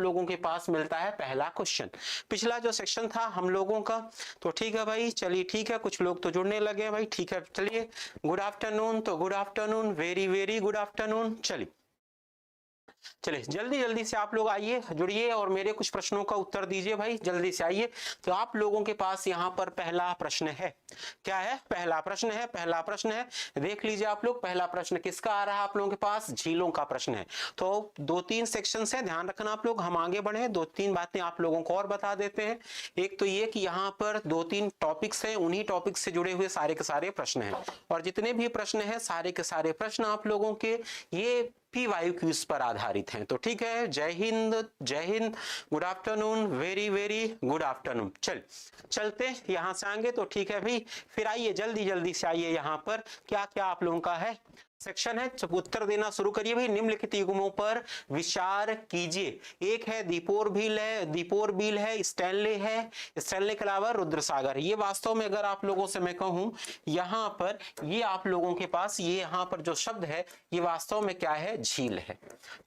आप लोगों के पास मिलता है पहला क्वेश्चन। पिछला जो सेक्शन था हम लोगों का, तो ठीक है भाई, चलिए ठीक है, कुछ लोग तो जुड़ने लगे हैं भाई, ठीक है चलिए। गुड आफ्टरनून, तो good afternoon, very very good afternoon. चलिए जल्दी जल्दी से आप लोग आइए, जुड़िए और मेरे कुछ प्रश्नों का उत्तर दीजिए भाई, जल्दी से आइए। तो आप लोगों के पास यहाँ पर पहला प्रश्न है, क्या है? पहला प्रश्न है, पहला प्रश्न है, देख लीजिए आप लोग। पहला प्रश्न किसका आ रहा है आप लोगों के पास? झीलों का प्रश्न है। तो 2-3 सेक्शन है, ध्यान रखना आप लोग। हम आगे बढ़े, 2-3 बातें आप लोगों को और बता देते हैं। एक तो ये कि यहाँ पर 2-3 टॉपिक्स हैं, उन्हीं टॉपिक्स से जुड़े हुए सारे के सारे प्रश्न हैं, और जितने भी प्रश्न हैं सारे के सारे प्रश्न आप लोगों के ये पीवाईक्यू क्विज पर आधारित हैं। तो ठीक है, जय हिंद, जय Hind, good afternoon, very very good afternoon. चलते यहां से आएंगे, तो ठीक है भाई, फिर आइए जल्दी जल्दी से आइए। यहाँ पर क्या क्या आप लोगों का है सेक्शन है, उत्तर देना शुरू करिए भाई। निम्नलिखित युग्मों पर विचार कीजिए। एक है दीपोर बिल है, दीपोर बिल है, स्टैनले है, स्टैनले के अलावा रुद्रसागर। ये वास्तव में अगर आप लोगों से मैं कहूं, यहाँ पर ये आप लोगों के पास ये यहाँ पर जो शब्द है ये वास्तव में क्या है? झील है।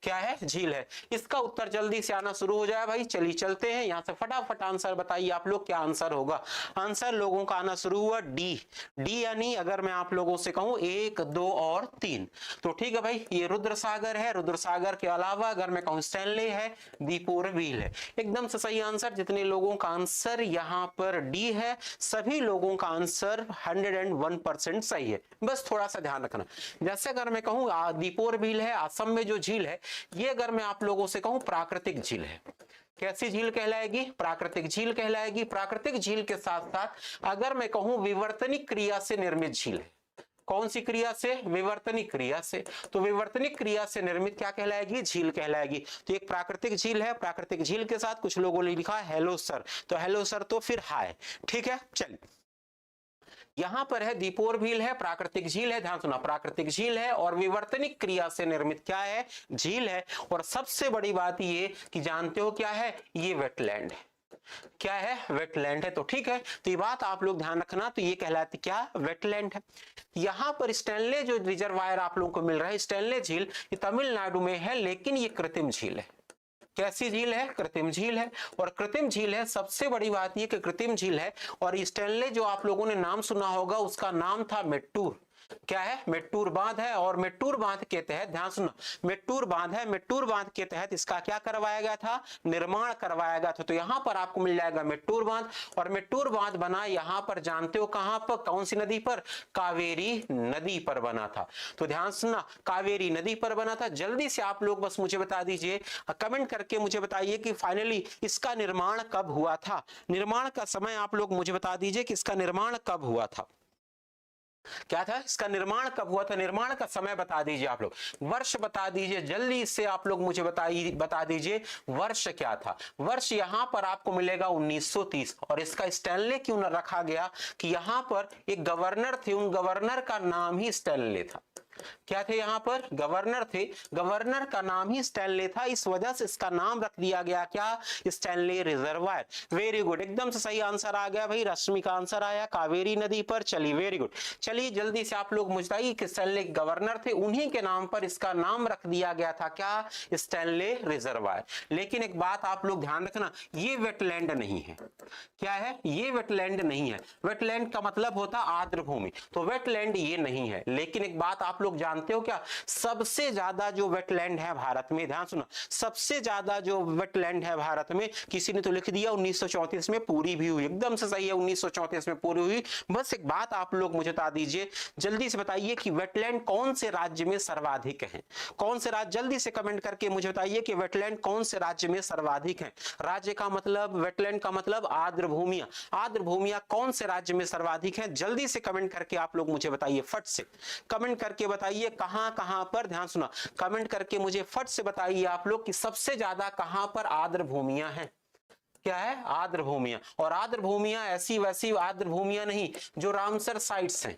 क्या है? झील है। इसका उत्तर जल्दी से आना शुरू हो जाए भाई। चलिए चलते हैं, यहाँ से फटाफट आंसर बताइए आप लोग, क्या आंसर होगा? आंसर लोगों का आना शुरू हुआ डी। डी यानी अगर मैं आप लोगों से कहूं 1, 2 और 3, तो ठीक है भाई, ये रुद्रसागर है। रुद्रसागर के अलावा अगर मैं कहूं स्टैनले है, दीपोर बिल है। एकदम से सही आंसर। जितने लोगों का आंसर यहाँ पर डी है, सभी लोगों का आंसर 101% सही है। बस थोड़ा सा ध्यान रखना, जैसे अगर मैं कहूं दीपोर बिल है, असम में जो झील है, ये अगर मैं आप लोगों से कहूं प्राकृतिक झील है। कैसी झील कहलाएगी? प्राकृतिक झील कहलाएगी। प्राकृतिक झील के साथ साथ अगर मैं कहूं विवर्तनिक क्रिया से निर्मित झील है। कौन सी क्रिया से? विवर्तनिक क्रिया से। तो विवर्तनिक क्रिया से निर्मित क्या कहलाएगी? झील कहलाएगी। तो एक प्राकृतिक झील है, प्राकृतिक झील के साथ कुछ लोगों ने लिखा है हेलो सर, तो हेलो सर तो फिर हाय। ठीक है, चलिए यहां पर है दीपोर बिल है, प्राकृतिक झील है, ध्यान सुना, प्राकृतिक झील है और विवर्तनिक क्रिया से निर्मित क्या है? झील है। और सबसे बड़ी बात ये कि जानते हो क्या है? ये वेटलैंड है। क्या है? वेटलैंड है। तो ठीक है, तो ये बात आप लोग ध्यान रखना। तो ये कहलाती क्या? वेटलैंड है। यहां पर स्टैनले जो रिजर्वायर आप लोगों को मिल रहा है, स्टैनले झील, ये तमिलनाडु में है, लेकिन ये कृत्रिम झील है। कैसी झील है? कृत्रिम झील है। और कृत्रिम झील है, सबसे बड़ी बात यह कि कृत्रिम झील है। और स्टैनले जो आप लोगों ने नाम सुना होगा, उसका नाम था मेट्टूर। क्या है? मेट्टूर बांध है। और मेट्टूर बांध के तहत, ध्यान सुनना, मेट्टूर बांध है, मेट्टूर बांध के तहत इसका क्या करवाया गया था? निर्माण करवाया गया था। तो यहां पर आपको मिल जाएगा मेट्टूर बांध। और मेट्टूर बांध बना यहां पर, जानते हो कहां पर? कौन सी नदी पर? कावेरी नदी पर बना था। तो ध्यान सुनना, कावेरी नदी पर बना था। जल्दी से आप लोग बस मुझे बता दीजिए, कमेंट करके मुझे बताइए कि फाइनली इसका निर्माण कब हुआ था। निर्माण का समय आप लोग मुझे बता दीजिए कि इसका निर्माण कब हुआ था। क्या था? इसका निर्माण कब हुआ था? निर्माण का समय बता दीजिए आप लोग, वर्ष बता दीजिए जल्दी से आप लोग मुझे बता दीजिए वर्ष क्या था। वर्ष यहां पर आपको मिलेगा 1930। और इसका स्टैनले क्यों न रखा गया? कि यहां पर एक गवर्नर थे, उन गवर्नर का नाम ही स्टैनले था। क्या थे? यहां पर गवर्नर थे, गवर्नर का नाम ही स्टैनले था, इस वजह से इसका नाम रख दिया गया क्या? Stanley reservoir. वेरी गुड, एकदम से सही आंसर आ गया भाई। रश्मि का आंसर आया कावेरी नदी पर। चलिए वेरी गुड। चलिए जल्दी से आप लोग मुझे बताइए कि स्टैनले गवर्नर थे, उन्हीं के नाम पर इसका नाम रख दिया गया था क्या? Stanley reservoir. लेकिन एक बात आप लोग ध्यान रखना, ये वेटलैंड नहीं है। क्या है? ये वेटलैंड नहीं है। वेटलैंड का मतलब होता आर्द्र भूमि, तो वेटलैंड ये नहीं है। लेकिन एक बात आप लोग जानते हो क्या? सबसे ज्यादा जो वेटलैंड है भारत में, ध्यान सुनो, सबसे ज्यादा जो वेटलैंड है भारत में, किसी ने तो लिख दिया 1934 में पूरी भी हुई। एकदम से सही है, 1934 में पूरी हुई। बस एक बात आप लोग मुझे बता दीजिए, जल्दी से बताइए कि वेटलैंड कौन से राज्य में सर्वाधिक है? कौन से राज्य? जल्दी से कमेंट करके मुझे बताइए कि वेटलैंड कौन से राज्य में सर्वाधिक है। राज्य का मतलब, वेटलैंड का मतलब आर्द्र भूमियां। आर्द्र भूमियां कौन से राज्य में सर्वाधिक है? जल्दी से कमेंट करके आप लोग मुझे बताइए, फट से कमेंट करके बताइए कहां कहां पर। ध्यान सुना, कमेंट करके मुझे फट से बताइए आप लोग कि सबसे ज्यादा कहां पर आर्द्र भूमियां हैं। क्या है? आर्द्र भूमियां। और आर्द्र भूमियां ऐसी वैसी आर्द्र भूमियां नहीं, जो रामसर साइट्स हैं।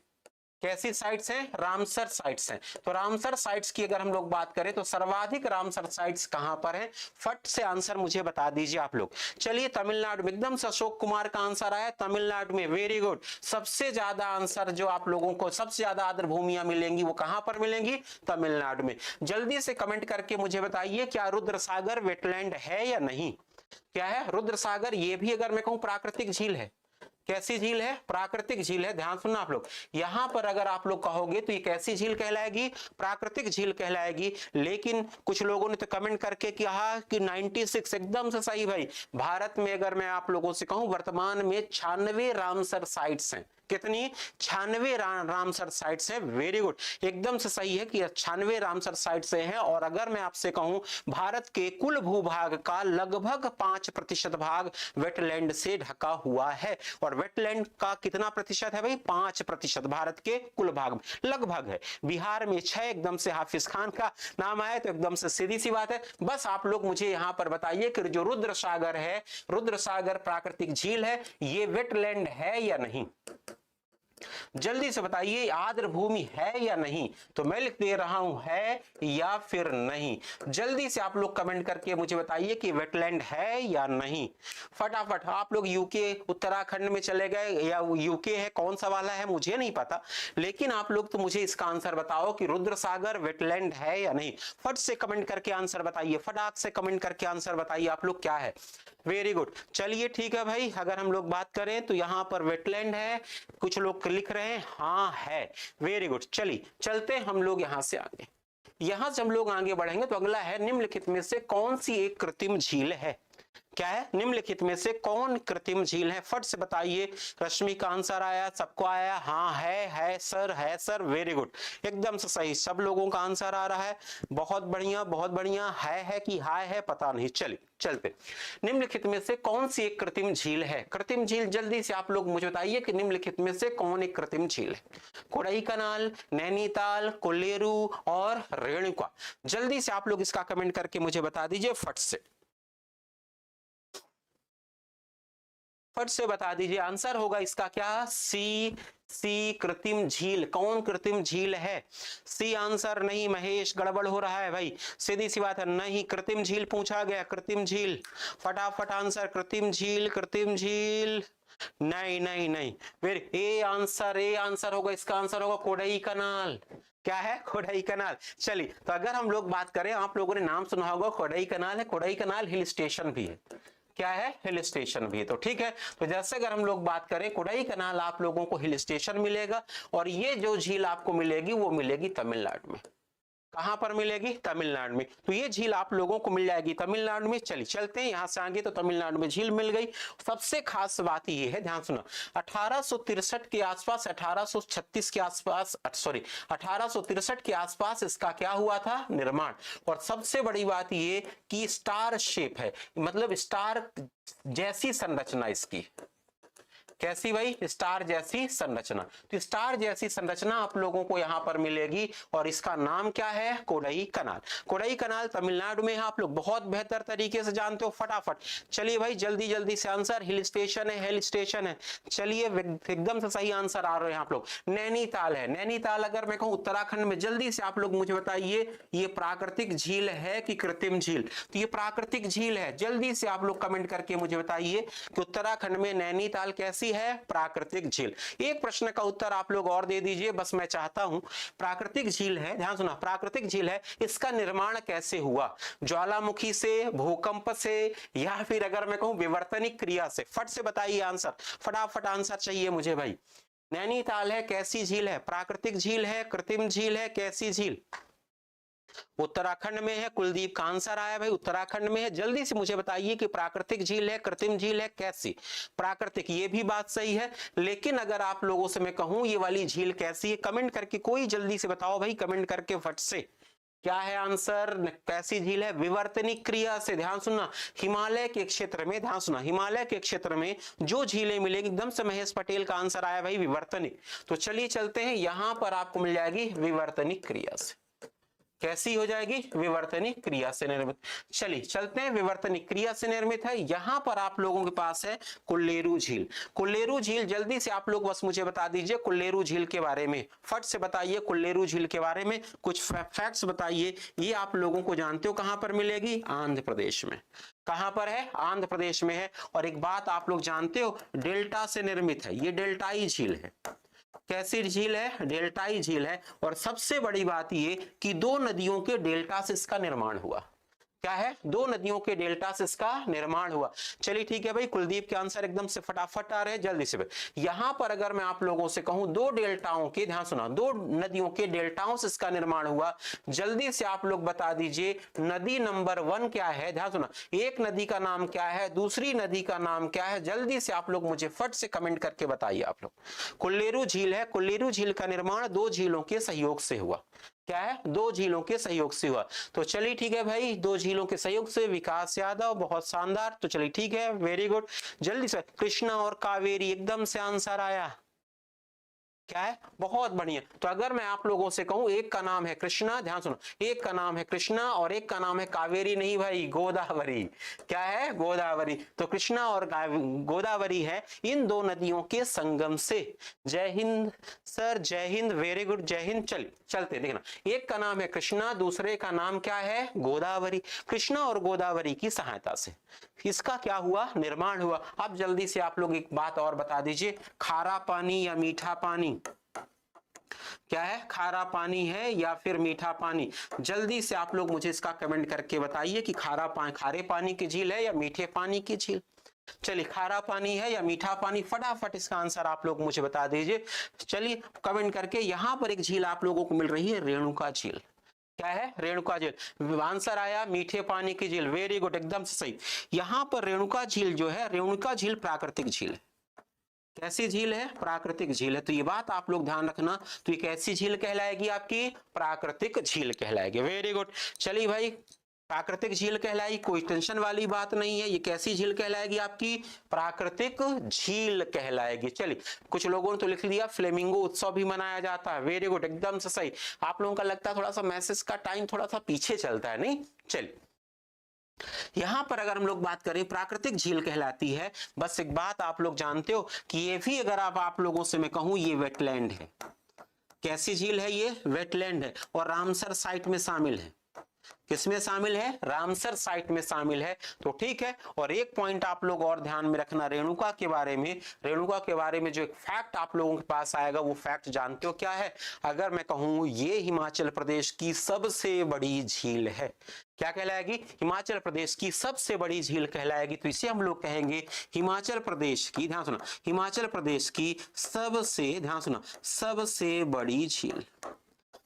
कैसी साइट्स हैं? रामसर साइट्स हैं। तो रामसर साइट्स की अगर हम लोग बात करें तो सर्वाधिक रामसर साइट्स कहां पर हैं? फट से आंसर मुझे बता दीजिए आप लोग। चलिए तमिलनाडु में, एकदम से अशोक कुमार का आंसर आया तमिलनाडु में, वेरी गुड। सबसे ज्यादा आंसर जो आप लोगों को सबसे ज्यादा आर्द्र भूमियां मिलेंगी वो कहां पर मिलेंगी? तमिलनाडु में। जल्दी से कमेंट करके मुझे बताइए क्या रुद्रसागर वेटलैंड है या नहीं? क्या है रुद्रसागर? ये भी अगर मैं कहूं प्राकृतिक झील है। कैसी झील है? प्राकृतिक झील है। ध्यान सुनना आप लोग, यहां पर अगर आप लोग कहोगे तो ये कैसी झील कहलाएगी? प्राकृतिक झील कहलाएगी। लेकिन कुछ लोगों ने तो कमेंट करके कहा कि 96, एकदम से सही भाई। भारत में अगर मैं आप लोगों से कहूं वर्तमान में 96 रामसर साइट्स हैं। कितनी? 96 रामसर साइट्स है। वेरी गुड, एकदम से सही है कि 96 रामसर साइट्स हैं। और अगर मैं आपसे कहूं भारत के कुल भूभाग का लगभग 5% भाग वेटलैंड से ढका हुआ है। और वेटलैंड का कितना प्रतिशत है भाई? 5% भारत के कुल भाग में लगभग है। बिहार में 6, एकदम से हाफिज खान का नाम आया तो एकदम से सीधी सी बात है। बस आप लोग मुझे यहां पर बताइए कि जो रुद्रसागर है, रुद्रसागर प्राकृतिक झील है, ये वेटलैंड है या नहीं? जल्दी से बताइए, आर्द्र भूमि है या नहीं? तो मैं लिख दे रहा हूं है या फिर नहीं। जल्दी से आप लोग कमेंट करके मुझे बताइए कि वेटलैंड है या नहीं। फटाफट आप लोग यूके उत्तराखंड में चले गए या यूके है, कौन सा वाला है मुझे नहीं पता, लेकिन आप लोग तो मुझे इसका आंसर बताओ कि रुद्रसागर वेटलैंड है या नहीं। फट से कमेंट करके आंसर बताइए, फटाक से कमेंट करके आंसर बताइए आप लोग क्या है। वेरी गुड, चलिए ठीक है भाई। अगर हम लोग बात करें तो यहां पर वेटलैंड है, कुछ लोग लिख रहे हैं हाँ है। वेरी गुड, चलिए चलते हम लोग यहां से आगे। यहां से हम लोग आगे बढ़ेंगे तो अगला है निम्नलिखित में से कौन सी एक कृत्रिम झील है? क्या है? निम्नलिखित में से कौन कृत्रिम झील है? फट से बताइए। रश्मि का आंसर आया, सबको आया हाँ है सर, है सर। वेरी गुड, एकदम से सही, सब लोगों का आंसर आ रहा है। बहुत बढ़िया बहुत बढ़िया। है कि हाय है पता नहीं। चलिए चलते, निम्नलिखित में से कौन सी एक कृत्रिम झील है? कृत्रिम झील जल्दी से आप लोग मुझे बताइए कि निम्नलिखित में से कौन एक कृत्रिम झील है? कोडाईकनाल, नैनीताल, कोलेरू और रेणुका। जल्दी से आप लोग इसका कमेंट करके मुझे बता दीजिए फट से, फट से बता दीजिए। आंसर होगा इसका क्या? सी कृत्रिम झील। कौन कृत्रिम झील है? सी आंसर नहीं महेश, गड़बड़ हो रहा है भाई, सीधी सी बात है। नहीं, कृत्रिम झील पूछा गया, कृत्रिम झील। फटाफट आंसर, कृत्रिम झील, कृत्रिम झील। नहीं नहीं नहीं, फिर ए आंसर होगा, इसका आंसर होगा कोडाईकनाल। क्या है? कोडाईकनाल। चलिए, तो अगर हम लोग बात करें, आप लोगों ने नाम सुना होगा कोडाईकनाल है, कोडाईकनाल हिल स्टेशन भी है। क्या है? हिल स्टेशन भी है। तो ठीक है, तो जैसे अगर हम लोग बात करें कोडाईकनाल आप लोगों को हिल स्टेशन मिलेगा, और ये जो झील आपको मिलेगी वो मिलेगी तमिलनाडु में। कहां पर मिलेगी? तमिलनाडु में। तो ये झील आप लोगों को मिल जाएगी तमिलनाडु में। चलिए चलते हैं यहां से आगे, तो तमिलनाडु में झील मिल गई। सबसे खास बात ये है, ध्यान सुनो, 1863 के आसपास, 1836 के आसपास, सॉरी 1863 के आसपास इसका क्या हुआ था? निर्माण। और सबसे बड़ी बात ये कि स्टार शेप है, मतलब स्टार जैसी संरचना इसकी। कैसी भाई? स्टार जैसी संरचना। तो स्टार जैसी संरचना आप लोगों को यहां पर मिलेगी, और इसका नाम क्या है? कोडाईकनाल। कोडाईकनाल तमिलनाडु में है, आप लोग बहुत बेहतर तरीके से जानते हो। फटाफट चलिए भाई, जल्दी जल्दी से आंसर। हिल स्टेशन है, हिल स्टेशन है। चलिए एकदम से सही आंसर आ रहे हैं आप लोग। नैनीताल है। नैनीताल अगर मैं कहूं उत्तराखंड में, जल्दी से आप लोग मुझे बताइए ये प्राकृतिक झील है कि कृत्रिम झील? तो ये प्राकृतिक झील है। जल्दी से आप लोग कमेंट करके मुझे बताइए कि उत्तराखंड में नैनीताल कैसी है? प्राकृतिक झील। एक प्रश्न का उत्तर आप लोग और दे दीजिए, बस मैं चाहता हूं। प्राकृतिक झील है, ध्यान सुना, प्राकृतिक झील है, इसका निर्माण कैसे हुआ? ज्वालामुखी से, भूकंप से, या फिर अगर मैं कहूं विवर्तनिक क्रिया से? फट से बताइए आंसर, फटाफट आंसर चाहिए मुझे भाई। नैनीताल है, कैसी झील है? प्राकृतिक झील है, कृत्रिम झील है, कैसी झील? उत्तराखंड में है। कुलदीप का आंसर आया भाई, उत्तराखंड में है। जल्दी से मुझे बताइए कि प्राकृतिक झील है, कृत्रिम झील है, कैसी? प्राकृतिक, ये भी बात सही है, लेकिन अगर आप लोगों से मैं कहूं ये वाली झील कैसी है, कमेंट करके कोई जल्दी से बताओ भाई, कमेंट करके फट से। क्या है आंसर? कैसी झील है? विवर्तनिक क्रिया से। ध्यान सुनना, हिमालय के क्षेत्र में, ध्यान सुना, हिमालय के क्षेत्र में जो झीलें मिलेगी, एकदम से महेश पटेल का आंसर आया भाई, विवर्तनिक। तो चलिए चलते हैं, यहां पर आपको मिल जाएगी विवर्तनिक क्रिया से। कैसी हो जाएगी? विवर्तनिक क्रिया से निर्मित। चलिए चलते हैं, विवर्तनिक क्रिया से निर्मित है। यहां पर आप लोगों के पास है कुल्लेरू झील। कुल्लेरू झील, जल्दी से आप लोग बस मुझे बता दीजिए कुल्लेरू झील के बारे में, फट से बताइए कुल्लेरू झील के बारे में कुछ फैक्ट्स बताइए। ये आप लोगों को जानते हो कहां पर मिलेगी? आंध्र प्रदेश में। कहां पर है? आंध्र प्रदेश में है। और एक बात आप लोग जानते हो, डेल्टा से निर्मित है, ये डेल्टाई झील है। कैसी झील है? डेल्टाई झील है। और सबसे बड़ी बात ये कि दो नदियों के डेल्टा से इसका निर्माण हुआ। क्या है? दो नदियों के डेल्टा से इसका निर्माण हुआ। चलिए ठीक है भाई, कुलदीप के आंसर एकदम से फटाफट आ रहे हैं, जल्दी से। यहां पर अगर मैं आप लोगों से कहूं दो डेल्टाओं के, ध्यान सुना, दो नदियों के डेल्टाओं से इसका निर्माण हुआ, जल्दी से आप लोग बता दीजिए नदी नंबर 1 क्या है? ध्यान सुना, एक नदी का नाम क्या है, दूसरी नदी का नाम क्या है? जल्दी से आप लोग मुझे फट से कमेंट करके बताइए आप लोग। कुल्लेरू झील है। कुल्लेरू झील का निर्माण दो झीलों के सहयोग से हुआ। क्या है? दो झीलों के सहयोग से हुआ। तो चलिए ठीक है भाई, दो झीलों के सहयोग से, विकास यादव, बहुत शानदार। तो चलिए ठीक है, वेरी गुड। जल्दी से, कृष्णा और कावेरी, एकदम से आंसर आया। क्या है? बहुत बढ़िया। तो अगर मैं आप लोगों से कहूं एक का नाम है कृष्णा, ध्यान सुनो, एक का नाम है कृष्णा और एक का नाम है कावेरी, नहीं भाई, गोदावरी। क्या है? गोदावरी। तो कृष्णा और गोदावरी है इन दो नदियों के संगम से। जय हिंद सर, जय हिंद, वेरी गुड, जय हिंद। चलते देखना, एक का नाम है कृष्णा, दूसरे का नाम क्या है? गोदावरी। कृष्णा और गोदावरी की सहायता से इसका क्या हुआ? निर्माण हुआ। अब जल्दी से आप लोग एक बात और बता दीजिए, खारा पानी या मीठा पानी? क्या है? खारा पानी है या फिर मीठा पानी? जल्दी से आप लोग मुझे इसका कमेंट करके बताइए कि खारे पानी की झील है या मीठे पानी की झील? चलिए, खारा पानी है या मीठा पानी? फटाफट इसका आंसर आप लोग मुझे बता दीजिए। चलिए कमेंट करके। यहां पर एक झील आप लोगों को मिल रही है, रेणुका झील। क्या है? रेणुका झील। आंसर आया मीठे पानी की झील, वेरी गुड, एकदम से सही। यहां पर रेणुका झील जो है, रेणुका झील प्राकृतिक झील है। कैसी झील है? प्राकृतिक झील है। तो ये बात आप लोग ध्यान रखना। तो ये कैसी झील कहलाएगी? आपकी प्राकृतिक झील कहलाएगी, वेरी गुड। चलिए भाई, प्राकृतिक झील कहलाई, कोई टेंशन वाली बात नहीं है। ये कैसी झील कहलाएगी? आपकी प्राकृतिक झील कहलाएगी। चलिए, कुछ लोगों ने तो लिख लिया फ्लेमिंगो उत्सव भी मनाया जाता है, वेरी गुड, एकदम से सही। आप लोगों का लगता है थोड़ा सा मैसेज का टाइम थोड़ा सा पीछे चलता है, नहीं? चलिए, यहां पर अगर हम लोग बात करें, प्राकृतिक झील कहलाती है। बस एक बात आप लोग जानते हो कि ये भी, अगर आप लोगों से मैं कहूं, ये वेटलैंड है। कैसी झील है? ये वेटलैंड है और रामसर साइट में शामिल है। किसमें शामिल है? रामसर साइट में शामिल है। तो ठीक है। और एक पॉइंट आप लोग और ध्यान में रखना रेणुका के बारे में। रेणुका के बारे में जो एक फैक्ट आप लोगों के पास आएगा, वो फैक्ट जानते हो क्या है? अगर मैं कहूं ये हिमाचल प्रदेश की सबसे बड़ी झील है, क्या कहलाएगी? हिमाचल प्रदेश की सबसे बड़ी झील कहलाएगी। तो इसे हम लोग कहेंगे हिमाचल प्रदेश की, ध्यान सुना, हिमाचल प्रदेश की सबसे, ध्यान सुना, सबसे बड़ी झील।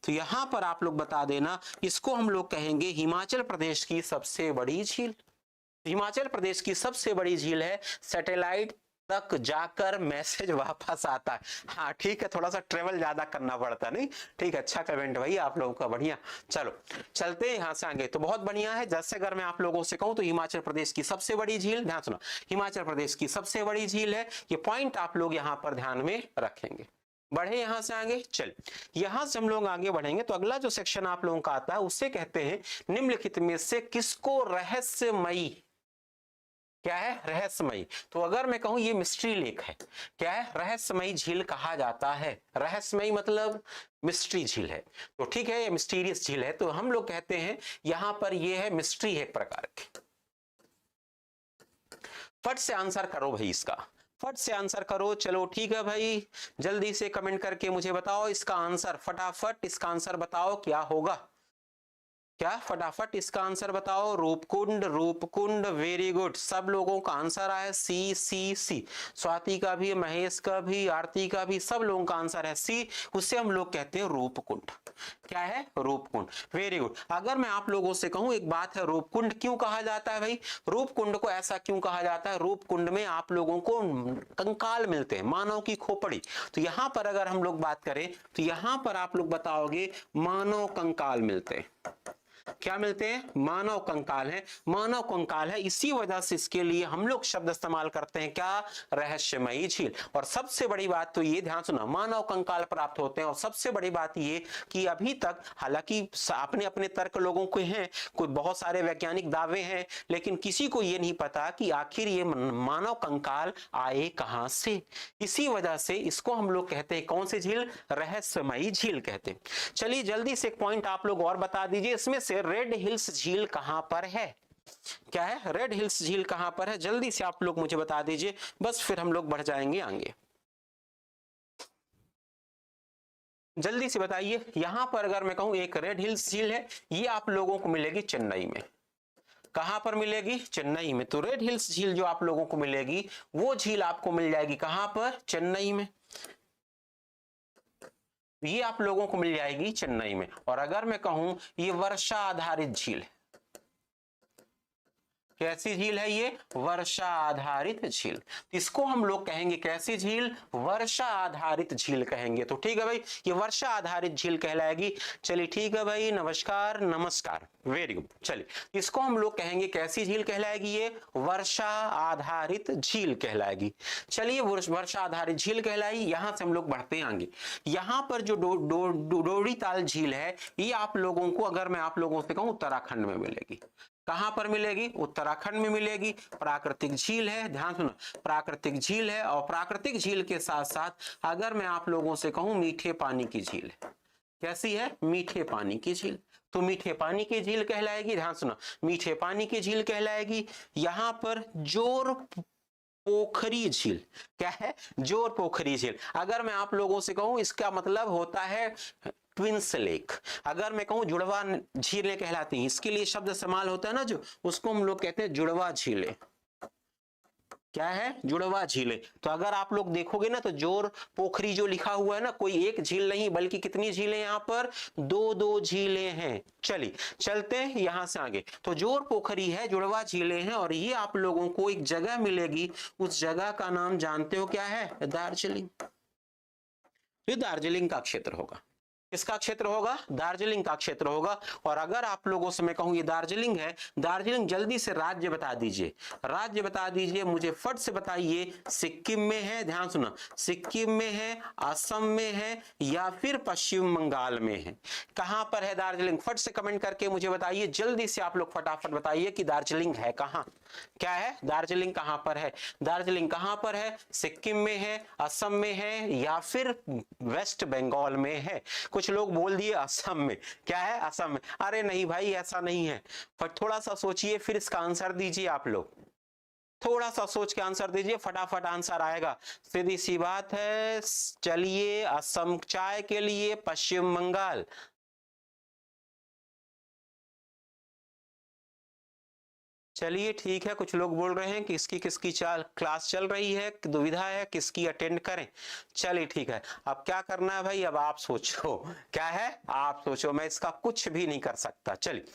तो यहां पर आप लोग बता देना, इसको हम लोग कहेंगे हिमाचल प्रदेश की सबसे बड़ी झील। हिमाचल प्रदेश की सबसे बड़ी झील है। सैटेलाइट तक जाकर मैसेज वापस आता है। हाँ ठीक है, थोड़ा सा ट्रेवल ज्यादा करना पड़ता, नहीं? ठीक है, अच्छा कमेंट भाई आप लोगों का, बढ़िया। चलो चलते हैं यहां से आगे। तो बहुत बढ़िया है। जैसे अगर मैं आप लोगों से कहूं तो हिमाचल प्रदेश की सबसे बड़ी झील, ध्यान सुना, हिमाचल प्रदेश की सबसे बड़ी झील है। ये पॉइंट आप लोग यहां पर ध्यान में रखेंगे। बढ़े यहां से आगे। चल, यहां से हम लोग आगे बढ़ेंगे तो अगला जो सेक्शन आप लोगों का आता है उससे कहते हैं निम्नलिखित में से किसको रहस्यमयी, क्या है? रहस्यमयी। तो अगर मैं कहूं ये मिस्ट्री लेक है, क्या है? रहस्यमयी झील कहा जाता है। रहस्यमयी मतलब मिस्ट्री झील है। तो ठीक है, ये मिस्टीरियस झील है। तो हम लोग कहते हैं यहां पर ये है मिस्ट्री है एक प्रकार की। फट से आंसर करो भाई इसका, फट से आंसर करो। चलो ठीक है भाई, जल्दी से कमेंट करके मुझे बताओ इसका आंसर, फटाफट इसका आंसर बताओ क्या होगा। क्या? फटाफट इसका आंसर बताओ। Roopkund, Roopkund, very good. सब लोगों का आंसर है सी सी सी। स्वाति का भी, महेश का भी, आरती का भी, सब लोगों का आंसर है सी। उससे हम लोग कहते हैं रूपकुंड। क्या है? Roopkund, very good. अगर मैं आप लोगों से कहूं एक बात है, रूपकुंड क्यों कहा जाता है भाई? रूपकुंड को ऐसा क्यों कहा जाता है? रूपकुंड में आप लोगों को कंकाल मिलते हैं, मानव की खोपड़ी। तो यहां पर अगर हम लोग बात करें तो यहां पर आप लोग बताओगे मानव कंकाल मिलते हैं। क्या मिलते हैं? मानव कंकाल है, मानव कंकाल है। इसी वजह से इसके लिए हम लोग शब्द इस्तेमाल करते हैं, क्या? रहस्यमयी झील। और सबसे बड़ी बात तो ये, ध्यान सुना, मानव कंकाल प्राप्त होते हैं। और सबसे बड़ी बात ये कि अभी तक, हालांकि अपने अपने तर्क लोगों के हैं, कोई बहुत सारे वैज्ञानिक दावे हैं, लेकिन किसी को ये नहीं पता कि आखिर ये मानव कंकाल आए कहां से। इसी वजह से इसको हम लोग कहते हैं कौन सी झील? रहस्यमयी झील कहते हैं। चलिए जल्दी से एक पॉइंट आप लोग और बता दीजिए, इसमें से रेड हिल्स झील कहां पर है? क्या है? रेड हिल्स झील कहां पर है? जल्दी से आप लोग मुझे बता दीजिए, बस फिर हम लोग बढ़ जाएंगे आगे। जल्दी से बताइए। यहां पर अगर मैं कहूं एक रेड हिल्स झील है, ये आप लोगों को मिलेगी चेन्नई में। कहां पर मिलेगी? चेन्नई में। तो रेड हिल्स झील जो आप लोगों को मिलेगी, वो झील आपको मिल जाएगी कहां पर? चेन्नई में। ये आप लोगों को मिल जाएगी चेन्नई में। और अगर मैं कहूं ये वर्षा आधारित झील है, कैसी झील है ये? वर्षा आधारित झील। इसको हम लोग कहेंगे कैसी झील? वर्षा आधारित झील कहेंगे। तो ठीक है भाई, ये वर्षा आधारित झील कहलाएगी। चलिए ठीक है भाई, नमस्कार नमस्कार, वेरी गुड। चलिए इसको हम लोग कहेंगे कैसी झील कहलाएगी? ये वर्षा आधारित झील कहलाएगी। चलिए वर्षा आधारित झील कहलाई। यहां से हम लोग बढ़ते हैं आगे। यहां पर जो डोडी ताल झील है, ये आप लोगों को, अगर मैं आप लोगों से कहूं, उत्तराखंड में मिलेगी। कहां पर मिलेगी? उत्तराखंड में मिलेगी। प्राकृतिक झील है, ध्यान सुनो, प्राकृतिक झील है। और प्राकृतिक झील के साथ साथ अगर मैं आप लोगों से कहूं मीठे पानी की झील है। कैसी है? मीठे पानी की झील। तो मीठे पानी की झील कहलाएगी। ध्यान सुनो, मीठे पानी की झील कहलाएगी। यहां पर जोर पोखरी झील, क्या है? जोर पोखरी झील। अगर मैं आप लोगों से कहूं, इसका मतलब होता है ट्विंस लेक। अगर मैं कहूं जुड़वा झीलें कहलाती हैं, इसके लिए शब्द इस्तेमाल होता है ना जो, उसको हम लोग कहते हैं जुड़वा झीलें। क्या है? जुड़वा झीलें। तो अगर आप लोग देखोगे ना, तो जोर पोखरी जो लिखा हुआ है ना, कोई एक झील नहीं बल्कि कितनी झीलें यहाँ पर? दो दो झीलें हैं। चलिए चलते हैं यहां से आगे। तो जोर पोखरी है, जुड़वा झीलें हैं, और ये आप लोगों को एक जगह मिलेगी। उस जगह का नाम जानते हो क्या है? दार्जिलिंग। ये दार्जिलिंग का क्षेत्र होगा। किसका क्षेत्र होगा? दार्जिलिंग का क्षेत्र होगा। और अगर आप लोगों से मैं कहूं ये दार्जिलिंग है, दार्जिलिंग, जल्दी से राज्य बता दीजिए, राज्य बता दीजिए मुझे, फट से बताइए। सिक्किम में है, ध्यान सुना, सिक्किम में है, असम में है, या फिर पश्चिम बंगाल में है? कहां पर है दार्जिलिंग? फट से कमेंट करके मुझे बताइए, जल्दी से आप लोग फटाफट बताइए कि दार्जिलिंग है कहां। क्या है? दार्जिलिंग कहां पर है? दार्जिलिंग कहां पर है? सिक्किम में है, असम में है, या फिर वेस्ट बंगाल में है? कुछ लोग बोल दिए असम में। क्या है? असम में। अरे नहीं भाई, ऐसा नहीं है। पर थोड़ा सा सोचिए, फिर इसका आंसर दीजिए आप लोग। थोड़ा सा सोच के आंसर दीजिए, फटाफट आंसर आएगा। सीधी सी बात है। चलिए, असम चाय के लिए पश्चिम बंगाल। चलिए ठीक है, कुछ लोग बोल रहे हैं कि इसकी किसकी क्लास चल रही है, दुविधा है किसकी अटेंड करें। चलिए ठीक है, अब क्या करना है भाई? अब आप सोचो। क्या है? आप सोचो, मैं इसका कुछ भी नहीं कर सकता। चलिए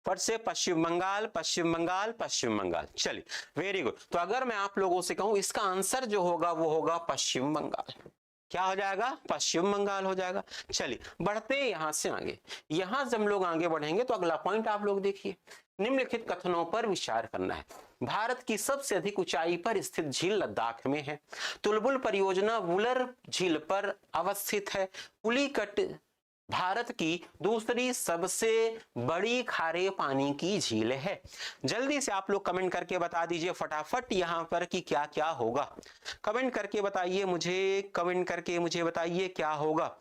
फट से पश्चिम बंगाल, पश्चिम बंगाल, पश्चिम बंगाल। चलिए वेरी गुड। तो अगर मैं आप लोगों से कहूं, इसका आंसर जो होगा वो होगा पश्चिम बंगाल। क्या हो जाएगा? पश्चिम बंगाल हो जाएगा। चलिए बढ़ते हैं यहां से आगे। यहां से हम लोग आगे बढ़ेंगे तो अगला पॉइंट आप लोग देखिए, निम्नलिखित कथनों पर विचार करना है। भारत की सबसे अधिक ऊंचाई पर स्थित झील लद्दाख में है। तुलबुल परियोजना वुलर झील पर अवस्थित है। पुलिकट भारत की दूसरी सबसे बड़ी खारे पानी की झील है। जल्दी से आप लोग कमेंट करके बता दीजिए फटाफट यहां पर कि क्या क्या होगा। कमेंट करके बताइए मुझे, कमेंट करके मुझे बताइए क्या होगा।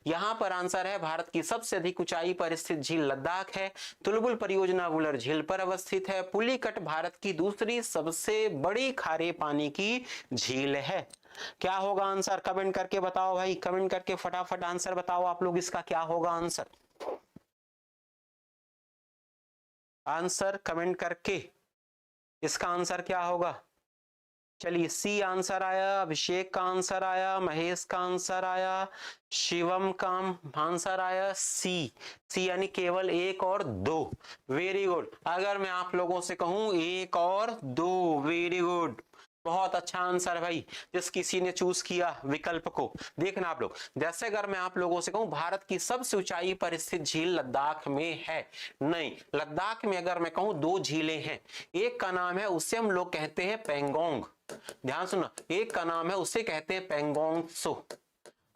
यहां पर आंसर है भारत की सबसे अधिक ऊंचाई पर स्थित झील लद्दाख है। तुलबुल परियोजना वुलर झील पर अवस्थित है। पुलिकट भारत की दूसरी सबसे बड़ी खारे पानी की झील है। क्या होगा आंसर? कमेंट करके बताओ भाई, कमेंट करके फटाफट आंसर बताओ आप लोग, इसका क्या होगा आंसर? आंसर कमेंट करके, इसका आंसर क्या होगा? चलिए सी आंसर आया, अभिषेक का आंसर आया, महेश का आंसर आया, शिवम का आंसर आया सी। सी यानी केवल एक और दो। Very good. अगर मैं आप लोगों से कहूं एक और दो, वेरी गुड। बहुत अच्छा आंसर है भाई, जिस किसी ने चूज किया विकल्प को। देखना आप लोग, जैसे अगर मैं आप लोगों से कहूं भारत की सबसे ऊंचाई पर स्थित झील लद्दाख में है, नहीं, लद्दाख में अगर मैं कहूं दो झीलें हैं, एक का नाम है, उससे हम लोग कहते हैं पेंगोंग, ध्यान सुनना, एक का नाम है उसे कहते हैं पेंगोंग सो,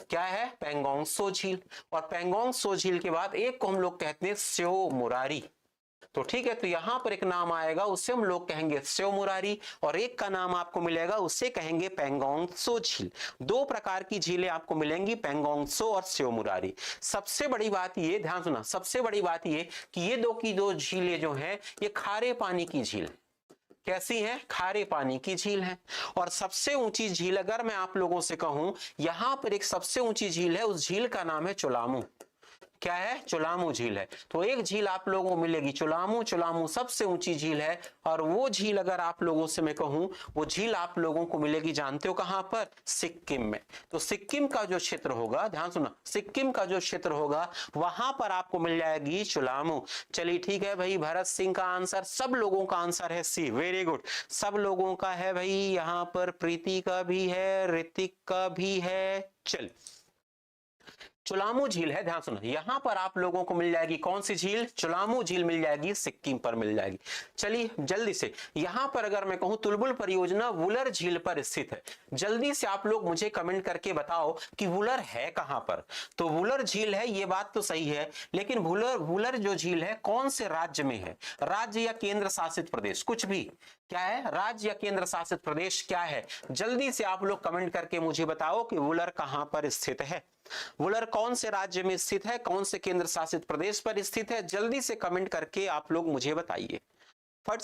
क्या है, पेंगोंग सो झील, और पेंगोंग सो झील के बाद एक को हम लोग कहते हैं स्यो मुरारी। तो ठीक है, तो यहां पर एक नाम आएगा उससे हम लोग कहेंगे स्यो मुरारी, और एक का नाम आपको मिलेगा उससे कहेंगे पेंगोंग सो झील। दो प्रकार की झीलें आपको मिलेंगी, पेंगोंग सो और स्यो मुरारी। सबसे बड़ी बात ये, ध्यान सुना, सबसे बड़ी बात ये कि ये दो की दो झीलें जो हैं ये खारे पानी की झील, कैसी है, खारे पानी की झील है। और सबसे ऊंची झील अगर मैं आप लोगों से कहूं, यहां पर एक सबसे ऊंची झील है, उस झील का नाम है चुलामू, क्या है, चुलामू झील है। तो एक झील आप लोगों को मिलेगी चुलामू, चुलामू सबसे ऊंची झील है, और वो झील अगर आप लोगों से मैं कहूं, वो झील आप लोगों को मिलेगी जानते हो कहां पर, सिक्किम में। तो सिक्किम का जो क्षेत्र होगा, ध्यान सुना, सिक्किम का जो क्षेत्र होगा वहां पर आपको मिल जाएगी चुलामू। चलिए ठीक है भाई, भरत सिंह का आंसर, सब लोगों का आंसर है सी, वेरी गुड, सब लोगों का है भाई, यहां पर प्रीति का भी है, ऋतिक का भी है। चल, चुलामू झील है, ध्यान सुनो, यहां पर आप लोगों को मिल जाएगी कौन सी झील, चुलामू झील मिल जाएगी, सिक्किम पर मिल जाएगी। चलिए जल्दी से, यहां पर अगर मैं कहूं तुलबुल परियोजना वुलर झील पर स्थित है, जल्दी से आप लोग मुझे कमेंट करके बताओ कि वुलर है कहां पर। तो वुलर झील है, ये बात तो सही है, लेकिन वुलर वुलर जो झील है कौन से राज्य में है, राज्य या केंद्र शासित प्रदेश, कुछ भी, क्या है, राज्य या केंद्र शासित प्रदेश क्या है, जल्दी से आप लोग कमेंट करके मुझे बताओ कि वुलर कहां पर स्थित है। वुलर कौन से राज्य में स्थित है, कौन से केंद्र शासित प्रदेश पर स्थित है, जल्दी से कमेंट करके आप लोग मुझे बताइए। फट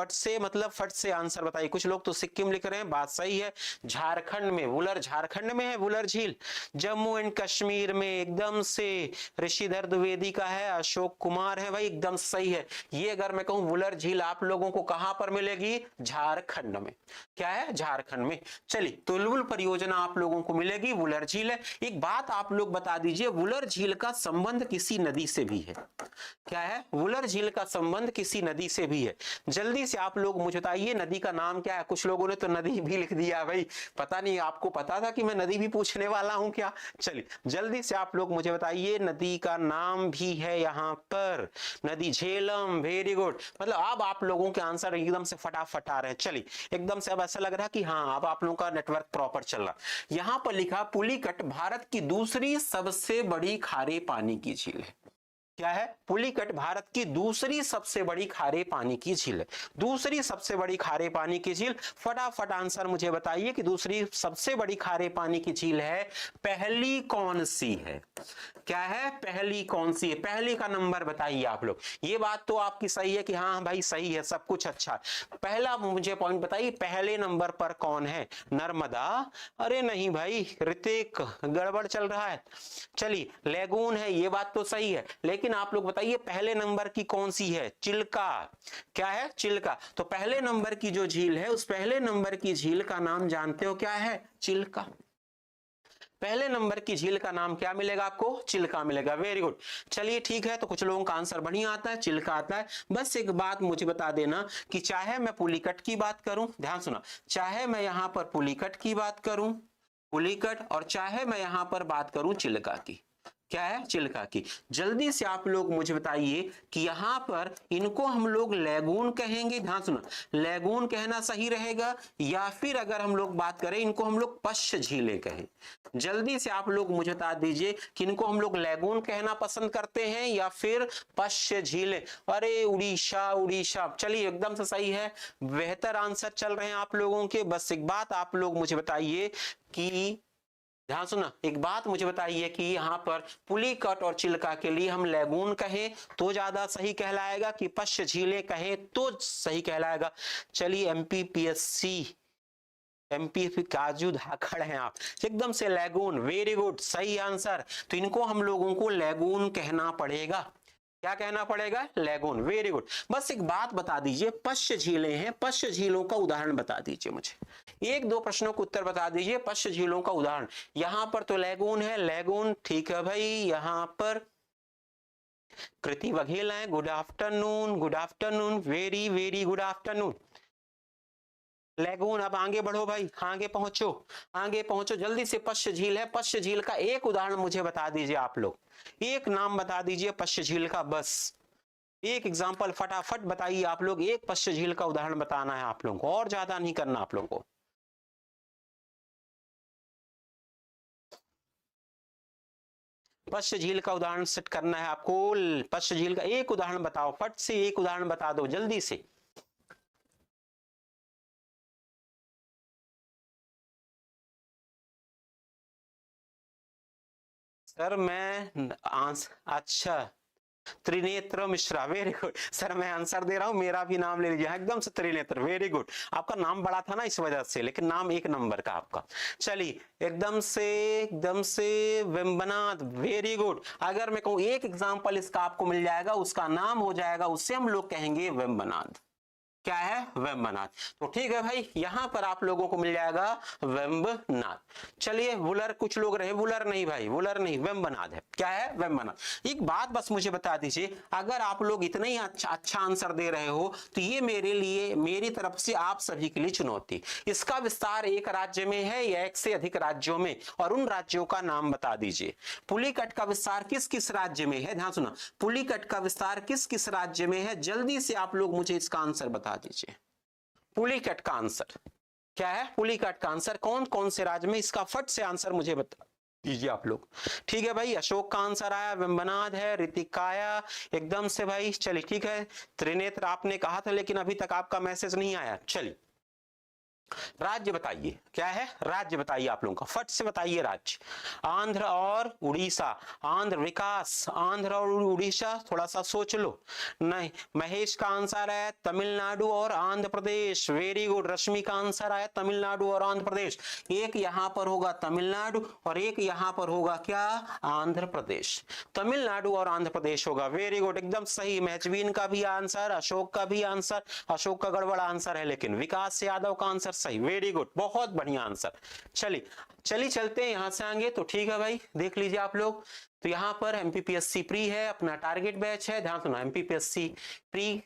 से मतलब फट से आंसर बताइए। कुछ लोग तो सिक्किम लिख रहे हैं, बात सही है, झारखंड में, वुलर झारखंड में है वुलर झील। जम्मू एंड कश्मीर में, एकदम से ऋषिधर द्विवेदी का है, अशोक कुमार है भाई, एकदम सही है। ये अगर मैं कहूं वुलर झील आप लोगों को कहां पर मिलेगी, झारखंड में, क्या है, झारखंड में। चलिए, तुलबुल परियोजना आप लोगों को मिलेगी, वुलर झील है। एक बात आप लोग बता दीजिए, वुलर झील का संबंध किसी नदी से भी है, क्या है, वुलर झील का संबंध किसी नदी से भी है। जल्दी से आप लोग मुझे बताइए नदी का नाम क्या है। कुछ लोगों ने तो नदी भी लिख दिया भाई, पता नहीं आपको पता था कि मैं नदी भी पूछने वाला हूं क्या। चलिए जल्दी से आप लोग मुझे बताइए, नदी का नाम भी है यहाँ पर, नदी झेलम, वेरी गुड। मतलब अब आप लोगों के आंसर एकदम से फटाफट आ रहे हैं। चलिए, एकदम से अब ऐसा लग रहा है कि हाँ, अब आप लोगों का नेटवर्क प्रॉपर चल रहा। यहाँ पर लिखा पुलिकट भारत की दूसरी सबसे बड़ी खारे पानी की झील है, क्या है, पुलिकट भारत की दूसरी सबसे बड़ी खारे पानी की झील है, दूसरी सबसे बड़ी खारे पानी की झील। फटाफट आंसर मुझे बताइए कि दूसरी सबसे बड़ी खारे पानी की झील है, पहली कौन सी है, क्या है, पहली कौन सी है, पहली का नंबर बताइए आप लोग। ये बात तो आपकी सही है कि हाँ भाई सही है, सब कुछ अच्छा। पहला मुझे पॉइंट बताइए, पहले नंबर पर कौन है, नर्मदा, अरे नहीं भाई ऋतिक, गड़बड़ चल रहा है। चलिए, लेगून है, ये बात तो सही है, लेकिन आप लोग बताइए पहले नंबर की कौन सी है, चिल्का, क्या है, चिल्का। तो पहले नंबर की जो झील है, उस पहले नंबर की झील का नाम जानते हो क्या है, चिल्का। पहले नंबर की झील का नाम क्या मिलेगा आपको, चिल्का मिलेगा, वेरी गुड। चलिए ठीक है, तो कुछ लोगों का आंसर बढ़िया आता है, चिल्का आता है। बस एक बात मुझे बता देना कि चाहे मैं पुलिकट की बात करूं, ध्यान सुना, चाहे मैं यहां पर पुलिकट की बात करूं, पुलिकट, और चाहे मैं यहां पर बात करूं चिल्का की, क्या है, चिल्का की, जल्दी से आप लोग मुझे बताइए कि यहां पर इनको हम लोग लेगून कहेंगे, ध्यान सुना, लेगून कहना सही रहेगा, या फिर अगर हम लोग बात करें इनको हम लोग पश्च झीलें कहें। जल्दी से आप लोग मुझे बता दीजिए कि इनको हम लोग लेगून कहना पसंद करते हैं या फिर पश्च झीलें। अरे उड़ीसा, उड़ीसा, चलिए एकदम से सही है, बेहतर आंसर चल रहे हैं आप लोगों के। बस एक बात आप लोग मुझे बताइए कि, ध्यान सुना, एक बात मुझे बताइए कि यहाँ पर पुलिकट और चिल्का के लिए हम लेगून कहें तो ज्यादा सही कहलाएगा कि पश्च झीलें कहें तो सही कहलाएगा। चलिए, एमपी काजू धाकड़ हैं आप, एकदम से लेगून, वेरी गुड, सही आंसर। तो इनको हम लोगों को लेगून कहना पड़ेगा, क्या कहना पड़ेगा, लेगून, वेरी गुड। बस एक बात बता दीजिए, पश्च झीलें हैं, पश्च झीलों का उदाहरण बता दीजिए मुझे, एक दो प्रश्नों को उत्तर बता दीजिए, पश्च झीलों का उदाहरण। यहां पर तो लेगून है, लेगून, ठीक है भाई। यहां पर कृति बघेल है, good afternoon, good afternoon, very very good afternoon. Lagoon. अब आगे बढ़ो भाई, आगे पहुंचो, आगे पहुंचो जल्दी से। पश्च झील है, पश्च झील का एक उदाहरण मुझे बता दीजिए आप लोग, एक नाम बता दीजिए पश्च झील का, बस एक एग्जांपल फटाफट बताइए आप लोग, एक पश्च झील का उदाहरण बताना है आप लोगों को, और ज्यादा नहीं करना आप लोगों को। पश्च झील का उदाहरण सेट करना है आपको, पश्च झील का एक उदाहरण बताओ, फट से एक उदाहरण बता दो जल्दी से। सर मैं अच्छा, Trinetra Mishra, very good sir, मैं आंसर दे रहा हूं, मेरा भी नाम ले लीजिए, हाँ, एकदम से त्रिनेत्र, वेरी गुड। आपका नाम बड़ा था ना इस वजह से, लेकिन नाम एक नंबर का आपका। चलिए एकदम से वेम्बनाथ, वेरी गुड। अगर मैं कहूं एक एग्जांपल इसका आपको मिल जाएगा, उसका नाम हो जाएगा, उससे हम लोग कहेंगे वेम्बनाथ। क्या है? वेम्बनाथ। तो ठीक है भाई, यहां पर आप लोगों को मिल जाएगा वेम्बनाथ। चलिए वुलर, कुछ लोग रहे वुलर नहीं भाई, वुलर नहीं, वेम्बनाथ है। क्या है? वेम्बनाथ। एक बात बस मुझे बता दीजिए, अगर आप लोग इतना ही अच्छा आंसर दे रहे हो तो ये मेरे लिए, मेरी तरफ से आप सभी के लिए चुनौती। इसका विस्तार एक राज्य में है या एक से अधिक राज्यों में, और उन राज्यों का नाम बता दीजिए। पुलिकट का विस्तार किस किस राज्य में है, ध्यान सुना, पुलिकट का विस्तार किस किस राज्य में है, जल्दी से आप लोग मुझे इसका आंसर बता दीजिए। पुलिकट का आंसर क्या है? पुलिकट का आंसर कौन कौन से राज्य में, इसका फट से आंसर मुझे बता दीजिए आप लोग। ठीक है भाई, अशोक का आंसर आया, वेम्बनाथ है, ऋतिक का आया एकदम से भाई। चलिए ठीक है, त्रिनेत्र आपने कहा था लेकिन अभी तक आपका मैसेज नहीं आया। चलिए राज्य बताइए, क्या है? राज्य बताइए आप लोगों का, फट से बताइए राज्य। आंध्र और उड़ीसा, आंध्र विकास, आंध्र और उड़ीसा, थोड़ा सा सोच लो। नहीं, महेश का आंसर है तमिलनाडु और आंध्र प्रदेश, वेरी गुड। रश्मि का आंसर है तमिलनाडु और आंध्र प्रदेश। एक यहां पर होगा तमिलनाडु और एक यहां पर होगा क्या? आंध्र प्रदेश। तमिलनाडु और आंध्र प्रदेश होगा, वेरी गुड, एकदम सही। महजबीन का भी आंसर, अशोक का भी आंसर, अशोक का गड़बड़ आंसर है लेकिन विकास यादव का आंसर सही, वेरी गुड, बहुत बढ़िया आंसर। चलिए चलते हैं यहां से आगे। तो ठीक है भाई, देख लीजिए आप लोग, तो यहां पर एमपीपीएससी प्री है, अपना टारगेट बैच है, ध्यान सुना, एमपीपीएससी प्री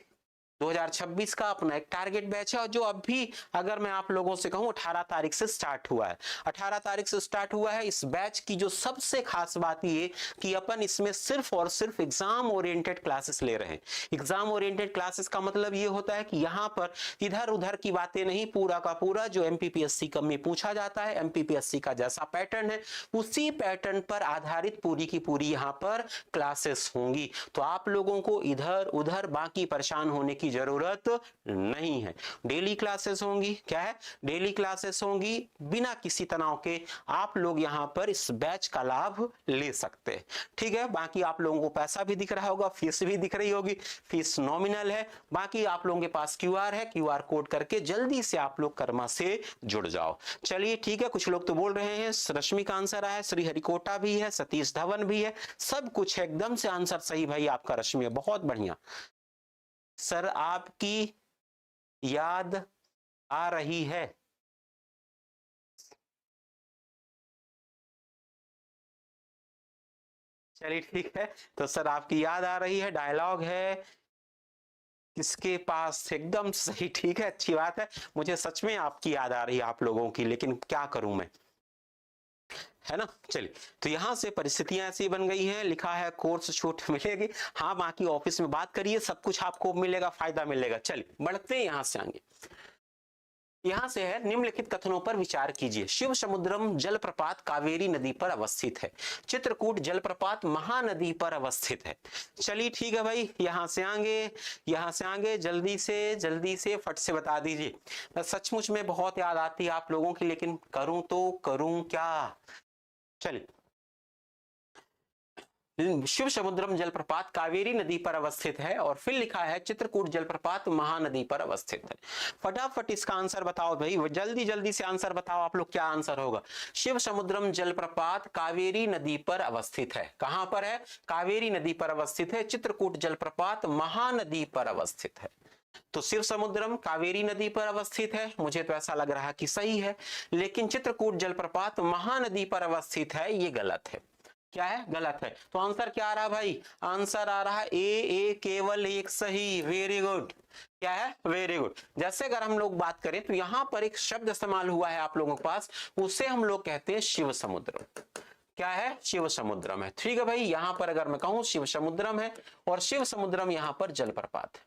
2026 का अपना एक टारगेट बैच है, और जो अभी अगर मैं आप लोगों से कहूं 18 तारीख से स्टार्ट हुआ है, 18 तारीख से स्टार्ट हुआ है। इस बैच की जो सबसे खास बात ये कि अपन इसमें सिर्फ और सिर्फ एग्जाम ओरिएंटेड क्लासेस ले रहे हैं। एग्जाम ओरिएंटेड क्लासेस का मतलब ये होता है कि यहाँ पर इधर उधर की बातें नहीं, पूरा का पूरा जो एमपीपीएससी का में पूछा जाता है, एमपीपीएससी का जैसा पैटर्न है उसी पैटर्न पर आधारित पूरी की पूरी यहाँ पर क्लासेस होंगी। तो आप लोगों को इधर उधर बाकी परेशान होने की जरूरत नहीं है। डेली क्लासेस होंगी, क्या है? डेली क्लासेस होंगी, बिना किसी तनाव के आप लोग यहां पर इस बैच का लाभ ले सकते हैं। ठीक है, बाकी आप लोगों को पैसा भी दिख रहा होगा, फीस भी दिख रही होगी, फीस नॉमिनल है। बाकी आप लोगों के पास क्यूआर है, क्यूआर कोड करके जल्दी से आप लोग कर्मा से जुड़ जाओ। चलिए ठीक है, कुछ लोग तो बोल रहे हैं रश्मि का आंसर आया, श्रीहरिकोटा भी है, सतीश धवन भी है, सब कुछ है, एकदम से आंसर सही भाई आपका रश्मि, बहुत बढ़िया। सर आपकी याद आ रही है, चलिए ठीक है, तो सर आपकी याद आ रही है, डायलॉग है किसके पास, एकदम सही, ठीक है, अच्छी बात है। मुझे सच में आपकी याद आ रही है आप लोगों की, लेकिन क्या करूं मैं, है ना। चलिए, तो यहां से परिस्थितियां ऐसी बन गई हैं, लिखा है कोर्स छूट मिलेगी, हाँ बाकी ऑफिस में बात करिए, सब कुछ आपको मिलेगा, फायदा मिलेगा। चलिए बढ़ते हैं यहां से आगे। यहां से है, निम्नलिखित कथनों पर विचार कीजिए। शिव समुद्रम जलप्रपात कावेरी नदी पर अवस्थित है, चित्रकूट जलप्रपात महानदी पर अवस्थित है। चलिए ठीक है भाई, यहां से आगे, यहां से आगे जल्दी से फट से बता दीजिए। सचमुच में बहुत याद आती है आप लोगों की, लेकिन करूं तो करूं क्या। चलिए, शिव समुद्रम जलप्रपात कावेरी नदी पर अवस्थित है, और फिर लिखा है चित्रकूट जलप्रपात महानदी पर अवस्थित है। फटाफट इसका आंसर बताओ भाई, जल्दी जल्दी से आंसर बताओ आप लोग, क्या आंसर होगा। शिव समुद्रम जलप्रपात कावेरी नदी पर अवस्थित है, कहां पर है? कावेरी नदी पर अवस्थित है। चित्रकूट जलप्रपात महानदी पर अवस्थित है। तो शिव समुद्रम कावेरी नदी पर अवस्थित है, मुझे तो ऐसा लग रहा कि सही है, लेकिन चित्रकूट जलप्रपात महानदी पर अवस्थित है, ये गलत है। क्या है, गलत है। तो आंसर क्या आ रहा है भाई, आंसर आ रहा है ए केवल एक सही। वेरी गुड, क्या है, वेरी गुड। जैसे अगर हम लोग बात करें तो यहां पर एक शब्द इस्तेमाल हुआ है आप लोगों के पास, उसे हम लोग कहते हैं शिव समुद्र। क्या है, शिव समुद्रम है। ठीक है भाई, यहां पर अगर मैं कहूं शिव समुद्रम है, और शिव समुद्रम यहां पर जलप्रपात है।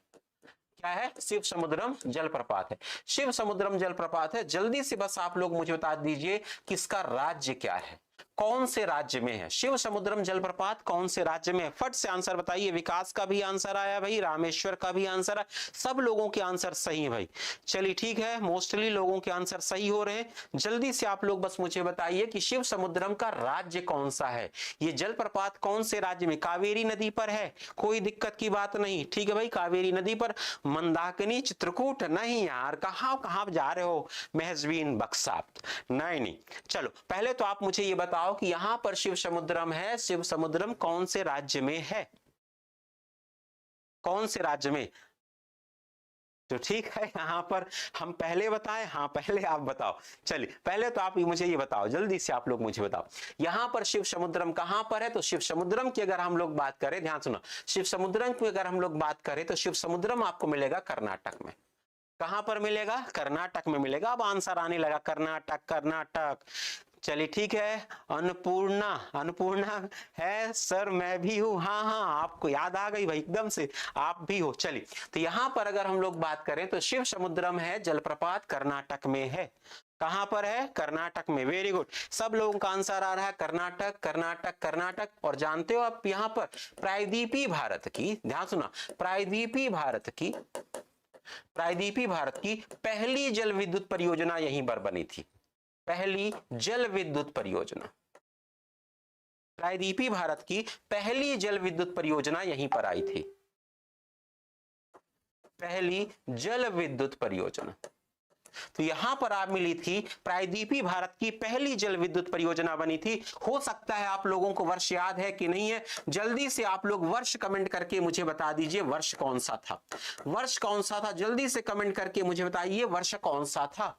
क्या है, शिव समुद्रम जलप्रपात है। शिव समुद्रम जलप्रपात है। जल्दी से बस आप लोग मुझे बता दीजिए कि इसका राज्य क्या है, कौन से राज्य में है शिव समुद्रम जलप्रपात, कौन से राज्य में है, फट से आंसर बताइए। विकास का भी आंसर आया भाई, रामेश्वर का भी आंसर आया, सब लोगों के आंसर सही है भाई। चलिए ठीक है, मोस्टली लोगों के आंसर सही हो रहे हैं। जल्दी से आप लोग बस मुझे बताइए कि शिव समुद्रम का राज्य कौन सा है, ये जलप्रपात कौन से राज्य में, कावेरी नदी पर है, कोई दिक्कत की बात नहीं। ठीक है भाई, कावेरी नदी पर, मंदाकिनी, चित्रकूट, नहीं यार, कहां कहां जा रहे हो महजबीन बक्सा, नहीं नहीं। चलो पहले तो आप मुझे ये बताओ कि यहां पर शिव समुद्रम है, शिव समुद्रम कौन से राज्य में है, कौन से राज्य में। तो ठीक है, यहां पर हम पहले बताएं, हाँ पहले आप बताओ। चलिए पहले तो आप मुझे ये बताओ, जल्दी से आप लोग मुझे बताओ, यहां पर शिव समुद्रम कहां पर है। तो शिव समुद्रम की अगर हम लोग बात करें, ध्यान सुनो, शिव समुद्रम की अगर हम लोग बात करें तो शिव समुद्रम आपको मिलेगा कर्नाटक में। कहां पर मिलेगा, कर्नाटक में मिलेगा। अब आंसर आने लगा, कर्नाटक कर्नाटक। चलिए ठीक है, अन्नपूर्णा, अन्नपूर्णा है सर, मैं भी हूं, हाँ हाँ आपको याद आ गई भाई एकदम से, आप भी हो। चलिए तो यहां पर अगर हम लोग बात करें तो शिव समुद्रम है जलप्रपात कर्नाटक में है। कहां पर है, कर्नाटक में। वेरी गुड, सब लोगों का आंसर आ रहा है कर्नाटक कर्नाटक कर्नाटक। और जानते हो आप यहां पर प्रायद्वीपीय भारत की, ध्यान सुना, प्रायद्वीपीय भारत की, प्रायद्वीपीय भारत की पहली जल विद्युत परियोजना यहीं पर बनी थी। पहली जल विद्युत परियोजना, प्रायद्वीपीय भारत की पहली जल विद्युत परियोजना यहीं पर आई थी, पहली जल विद्युत परियोजना। तो यहां पर आप मिली थी, प्रायद्वीपीय भारत की पहली जल विद्युत परियोजना बनी थी। हो सकता है आप लोगों को वर्ष याद है कि नहीं है, जल्दी से आप लोग वर्ष कमेंट करके मुझे बता दीजिए वर्ष कौन सा था, वर्ष कौन सा था, जल्दी से कमेंट करके मुझे बताइए वर्ष कौन सा था।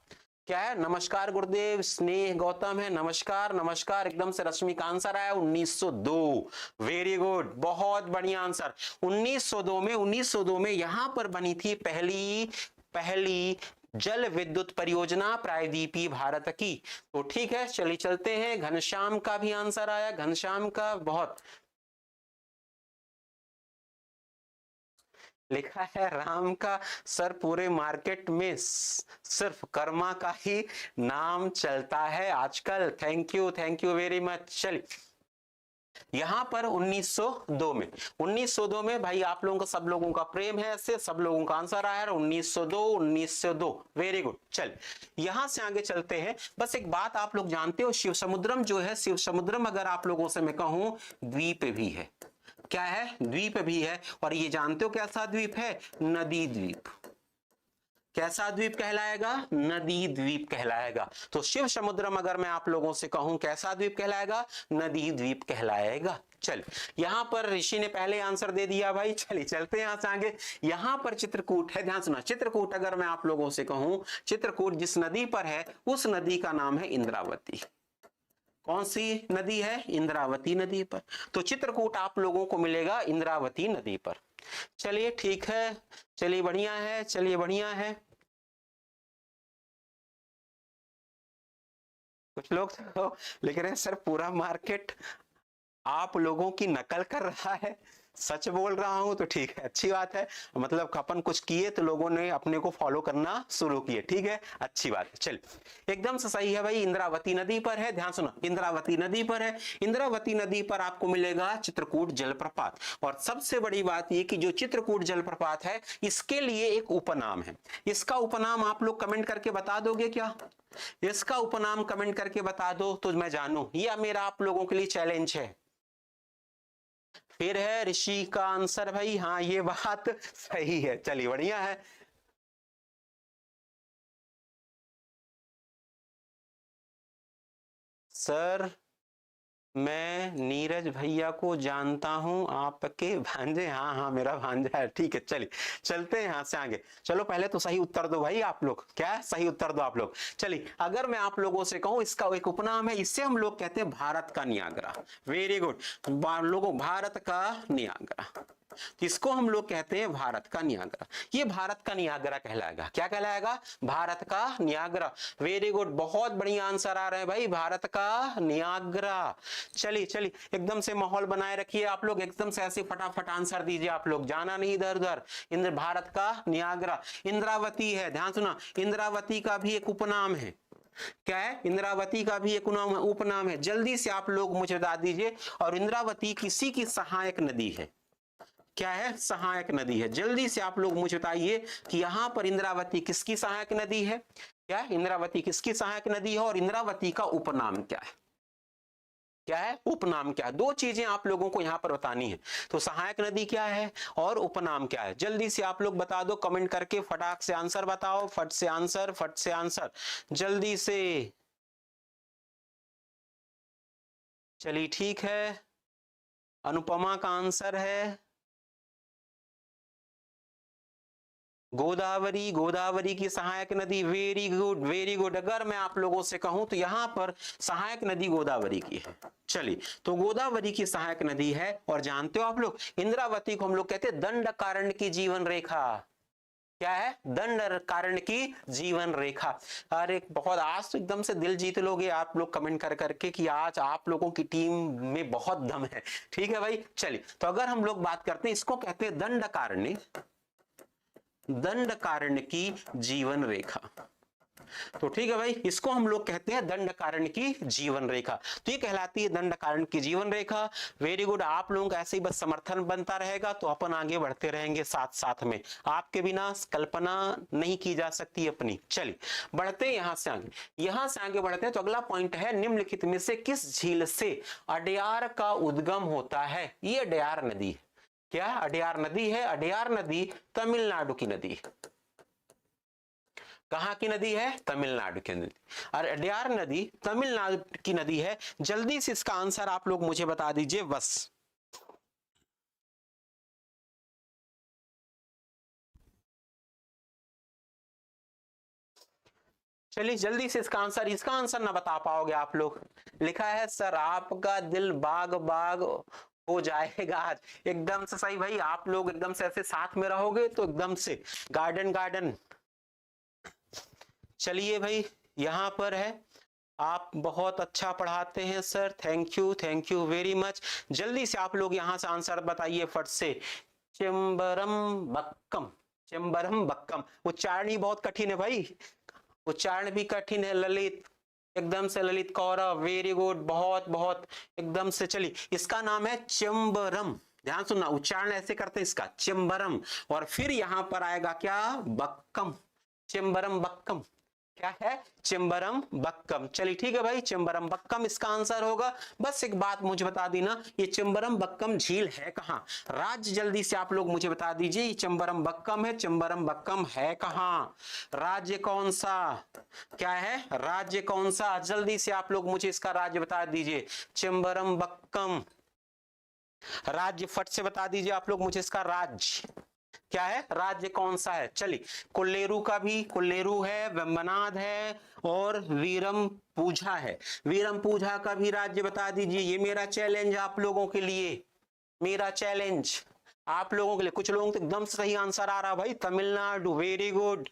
क्या है, नमस्कार गुरुदेव, स्नेह गौतम है, नमस्कार नमस्कार, एकदम से रश्मि का आंसर आया 1902। वेरी गुड, बहुत बढ़िया आंसर, 1902 में, 1902 में यहां पर बनी थी पहली पहली जल विद्युत परियोजना प्रायद्वीपीय भारत की। तो ठीक है, चलिए चलते हैं, घनश्याम का भी आंसर आया, घनश्याम का बहुत लिखा है, राम का सर पूरे मार्केट में सिर्फ कर्मा का ही नाम चलता है आजकल। Thank you very much. चलिए यहां पर 1902 में, 1902 में भाई आप लोगों का, सब लोगों का प्रेम है, ऐसे सब लोगों का आंसर आया 1902, 1902। Very good. चल यहां से आगे चलते हैं। बस एक बात आप लोग जानते हो, शिव समुद्रम जो है, शिव समुद्रम अगर आप लोगों से मैं कहूं द्वीप भी है। क्या है, द्वीप भी है। और ये जानते हो कैसा द्वीप है, नदी द्वीप। कैसा द्वीप कहलाएगा, नदी द्वीप कहलाएगा। तो शिव समुद्रम अगर मैं आप लोगों से कहूं कैसा द्वीप कहलाएगा, नदी द्वीप कहलाएगा। चल यहां पर ऋषि ने पहले आंसर दे दिया भाई। चलिए चलते हैं यहां से आगे। यहां पर चित्रकूट है, ध्यान सुना, चित्रकूट अगर मैं आप लोगों से कहूं, चित्रकूट जिस नदी पर है उस नदी का नाम है इंद्रावती। कौन सी नदी है, इंद्रावती नदी पर। तो चित्रकूट आप लोगों को मिलेगा इंद्रावती नदी पर। चलिए ठीक है, चलिए बढ़िया है, चलिए बढ़िया है। कुछ लोग तो लिख रहे हैं सर पूरा मार्केट आप लोगों की नकल कर रहा है। सच बोल रहा हूं तो ठीक है, अच्छी बात है, मतलब अपन कुछ किए तो लोगों ने अपने को फॉलो करना शुरू किए, ठीक है, अच्छी बात है। चल एकदम से सही है भाई, इंद्रावती नदी पर है, ध्यान सुनो, इंद्रावती नदी पर है। इंद्रावती नदी पर आपको मिलेगा चित्रकूट जलप्रपात। और सबसे बड़ी बात ये कि जो चित्रकूट जलप्रपात है इसके लिए एक उपनाम है। इसका उपनाम आप लोग कमेंट करके बता दोगे क्या, इसका उपनाम कमेंट करके बता दो तो मैं जानू, यह मेरा आप लोगों के लिए चैलेंज है। फिर है ऋषि का आंसर भाई, हाँ ये बात सही है, चलिए बढ़िया है। सर मैं नीरज भैया को जानता हूं, आपके भांजे। हाँ हाँ मेरा भांजा है, ठीक है। चलिए चलते हैं यहाँ से आगे। चलो पहले तो सही उत्तर दो भाई आप लोग, क्या है सही उत्तर दो आप लोग। चलिए अगर मैं आप लोगों से कहूं इसका एक उपनाम है, इससे हम लोग कहते हैं भारत का नियाग्रा। वेरी गुड लोगों, भारत का नियाग्रा, तो इसको हम लोग कहते हैं भारत का नियाग्रा। ये भारत का नियाग्रा कहलाएगा। क्या कहलाएगा? भारत का नियाग्रा। वेरी गुड, बहुत बढ़िया आंसर आ रहे हैं भाई, भारत का नियाग्रा। चलिए चलिए एकदम से माहौल बनाए रखिए आप लोग, एकदम से ऐसे फटाफट आंसर दीजिए आप लोग, जाना नहीं इधर उधर। इंद्र भारत का नियाग्रा इंद्रावती है, ध्यान सुना, इंद्रावती का भी एक उपनाम है। क्या है? इंद्रावती का भी एक उपनाम है। जल्दी से आप लोग मुझे बता दीजिए। और इंद्रावती किसी की सहायक नदी है। क्या है? सहायक नदी है। जल्दी से आप लोग मुझे बताइए कि यहां पर इंद्रावती किसकी सहायक नदी है? क्या इंद्रावती किसकी सहायक नदी है और इंद्रावती का उपनाम क्या है? क्या है? उपनाम क्या है? दो चीजें आप लोगों को यहां पर बतानी है। तो सहायक नदी क्या है और उपनाम क्या है? जल्दी से आप लोग बता दो कमेंट करके, फटाक से आंसर बताओ, फट से आंसर, फट से आंसर, जल्दी से। चलिए ठीक है, अनुपमा का आंसर है गोदावरी। गोदावरी की सहायक नदी, वेरी गुड वेरी गुड। अगर मैं आप लोगों से कहूं तो यहां पर सहायक नदी गोदावरी की है। चलिए तो गोदावरी की सहायक नदी है। और जानते हो आप लोग, इंद्रावती को हम लोग कहते हैं दंडकारण्य की जीवन रेखा। क्या है? दंडकारण्य की जीवन रेखा। अरे बहुत, आज तो एकदम से दिल जीत लोगे आप लोग कमेंट कर करके कि आज आप लोगों की टीम में बहुत दम है। ठीक है भाई। चलिए तो अगर हम लोग बात करते हैं, इसको कहते हैं दंडकारण्य, दंडकारण्य की जीवन रेखा। तो ठीक है भाई, इसको हम लोग कहते हैं दंडकारण्य की जीवन रेखा। तो ये कहलाती है दंडकारण्य की जीवन रेखा। वेरी गुड, आप लोगों का ऐसे ही बस समर्थन बनता रहेगा तो अपन आगे बढ़ते रहेंगे साथ साथ में। आपके बिना कल्पना नहीं की जा सकती अपनी। चलिए बढ़ते हैं यहां से आगे, यहां से आगे बढ़ते हैं। तो अगला पॉइंट है, निम्नलिखित में से किस झील से अडयार का उद्गम होता है? ये अडयार नदी है। क्या अडयार नदी है? अडयार नदी तमिलनाडु की नदी है। कहां की नदी है? तमिलनाडु की नदी। और अडयार नदी तमिलनाडु की नदी है। जल्दी से इसका आंसर आप लोग मुझे बता दीजिए बस। चलिए जल्दी से इसका आंसर ना बता पाओगे आप लोग। लिखा है सर आपका दिल बाग बाग हो जाएगा आज। एकदम से सही भाई, आप लोग एकदम से ऐसे साथ में रहोगे तो एकदम से गार्डन गार्डन। चलिए भाई यहां पर है, आप बहुत अच्छा पढ़ाते हैं sir, thank you very much. जल्दी से आप लोग यहां से आंसर बताइए फट से। चिम्बरम बक्कम, चिम्बरम बक्कम। उच्चारण ही बहुत कठिन है भाई, उच्चारण भी कठिन है। ललित, एकदम से ललित कौरव, वेरी गुड, बहुत बहुत एकदम से। चलिए इसका नाम है चिम्बरम। ध्यान सुनना, उच्चारण ऐसे करते हैं इसका, चिम्बरम। और फिर यहां पर आएगा क्या? बक्कम, चिम्बरम बक्कम। क्या है? चिम्बरम बक्कम। चलिए ठीक है भाई, चिम्बरम बक्कम इसका आंसर होगा। बस एक बात मुझे बता देना, ये चिम्बरम बक्कम झील है कहां? राज्य जल्दी से आप लोग मुझे बता दीजिए। ये चिम्बरम बक्कम है, चिम्बरम बक्कम है कहां? राज्य कौन सा? क्या है? राज्य कौन सा? जल्दी से आप लोग मुझे इसका राज्य बता दीजिए। चिम्बरम बक्कम राज्य फट से बता दीजिए आप लोग मुझे इसका राज्य। क्या है? राज्य कौन सा है? चलिए कोल्लेरू का भी, कोल्लेरू है, वेम्बनाड है और वीरम पूजा है। वीरम पूजा का भी राज्य बता दीजिए। ये मेरा चैलेंज आप लोगों के लिए, मेरा चैलेंज आप लोगों के लिए। कुछ लोगों को एकदम सही आंसर आ रहा भाई, तमिलनाडु, वेरी गुड।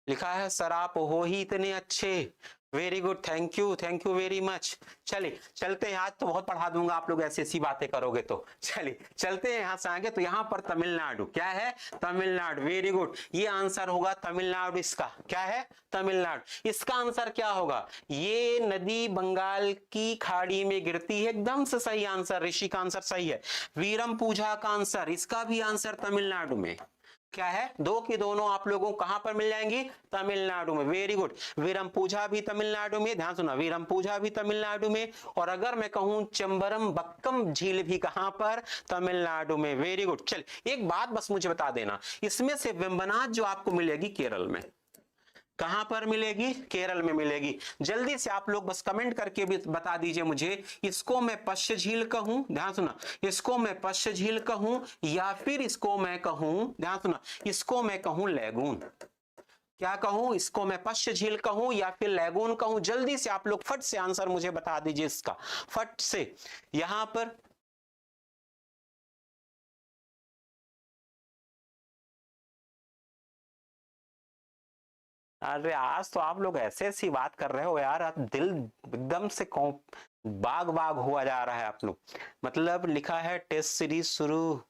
लिखा है सर आप हो ही इतने अच्छे, very good, thank you very much. चलिए चलते हैं, आज तो बहुत पढ़ा दूंगा आप लोग ऐसी ऐसी बातें करोगे तो। चलिए चलते हैं यहां से आगे। तो यहां पर तमिलनाडु, क्या है? Tamil Nadu, very good. ये आंसर होगा तमिलनाडु इसका। क्या है? तमिलनाडु। इसका आंसर क्या होगा? ये नदी बंगाल की खाड़ी में गिरती है। एकदम से सही आंसर, ऋषि का आंसर सही है। वीरम पूजा का आंसर, इसका भी आंसर तमिलनाडु में। क्या है? दो की दोनों आप लोगों को कहां पर मिल जाएंगी? तमिलनाडु में, वेरी गुड। वीरम पूजा भी तमिलनाडु में, ध्यान सुना, वीरम पूजा भी तमिलनाडु में। और अगर मैं कहूं चिम्बरम बक्कम झील भी कहां पर? तमिलनाडु में, वेरी गुड। चल एक बात बस मुझे बता देना, इसमें से वेम्बनाड जो आपको मिलेगी केरल में। कहां पर मिलेगी? केरल में मिलेगी। जल्दी से आप लोग बस कमेंट करके भी बता दीजिए मुझे, इसको मैं पश्च झील कहूं, ध्यान सुना, इसको मैं पश्च झील कहूं या फिर इसको मैं कहूं, ध्यान सुना, इसको मैं कहूं लैगून। क्या कहूं? इसको मैं पश्च झील कहूं या फिर लैगून कहूं? जल्दी से आप लोग फट से आंसर मुझे बता दीजिए इसका, फट से। यहां पर अरे आज तो आप लोग ऐसे ऐसी बात कर रहे हो यार, आप दिल एकदम से बाग बाग हुआ जा रहा है आप लोग। मतलब लिखा है टेस्ट सीरीज शुरू,